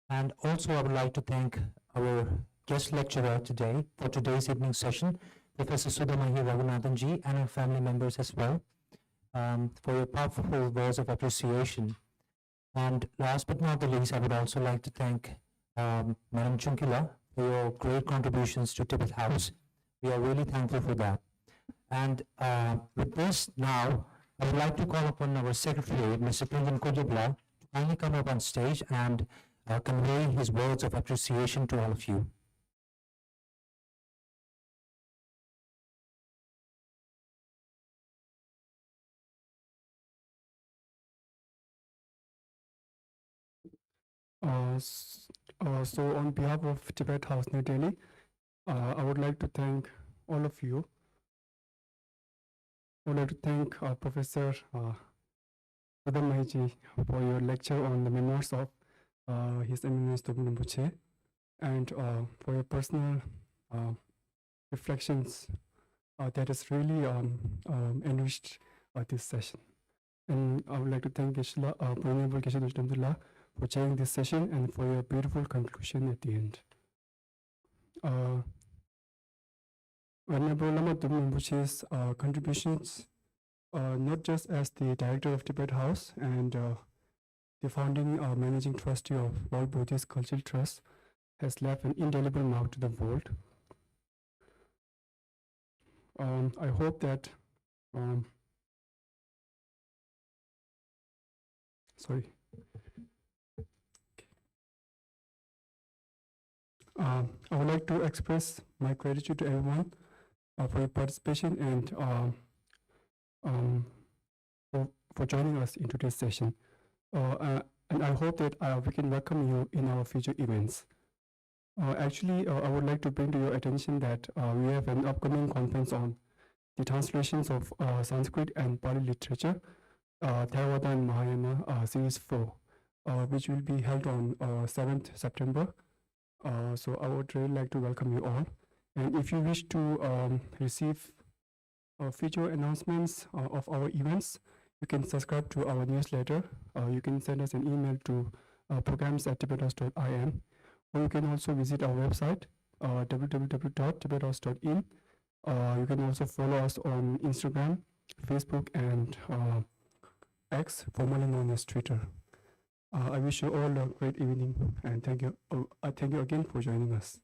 And also, I would like to thank our guest lecturer today for today's evening session, Professor Sudamaiji Raghunathanji, and our family members as well, for your powerful words of appreciation. And last but not the least, I would also like to thank Madam Chunkila for your great contributions to Tibet House. We are really thankful for that. And with this now, I would like to call upon our secretary, Mr. Prinjan Kojabla, to kindly come up on stage and convey his words of appreciation to all of you. So on behalf of Tibet House New Delhi, I would like to thank all of you. I would like to thank Professor Padmapani for your lecture on the memoirs of His Eminence Doboom Tulku, and for your personal reflections that has really enriched this session. And I would like to thank Honorable Geshe Abdullah for chairing this session and for your beautiful conclusion at the end. Venerable Lama Doboom Tulku's contributions, not just as the director of Tibet House and the founding managing trustee of World Buddhist Cultural Trust, has left an indelible mark to the world. I hope that I would like to express my gratitude to everyone for your participation and for joining us in today's session. And I hope that we can welcome you in our future events. Actually, I would like to bring to your attention that we have an upcoming conference on the translations of Sanskrit and Pali literature, Theravada and Mahayana Series 4, which will be held on 7th September. So I would really like to welcome you all. And if you wish to receive future announcements of our events, you can subscribe to our newsletter. You can send us an email to programs@tibethouse.in, or you can also visit our website, www.tibethouse.in. You can also follow us on Instagram, Facebook, and X, formerly known as Twitter. I wish you all a great evening, and thank you again for joining us.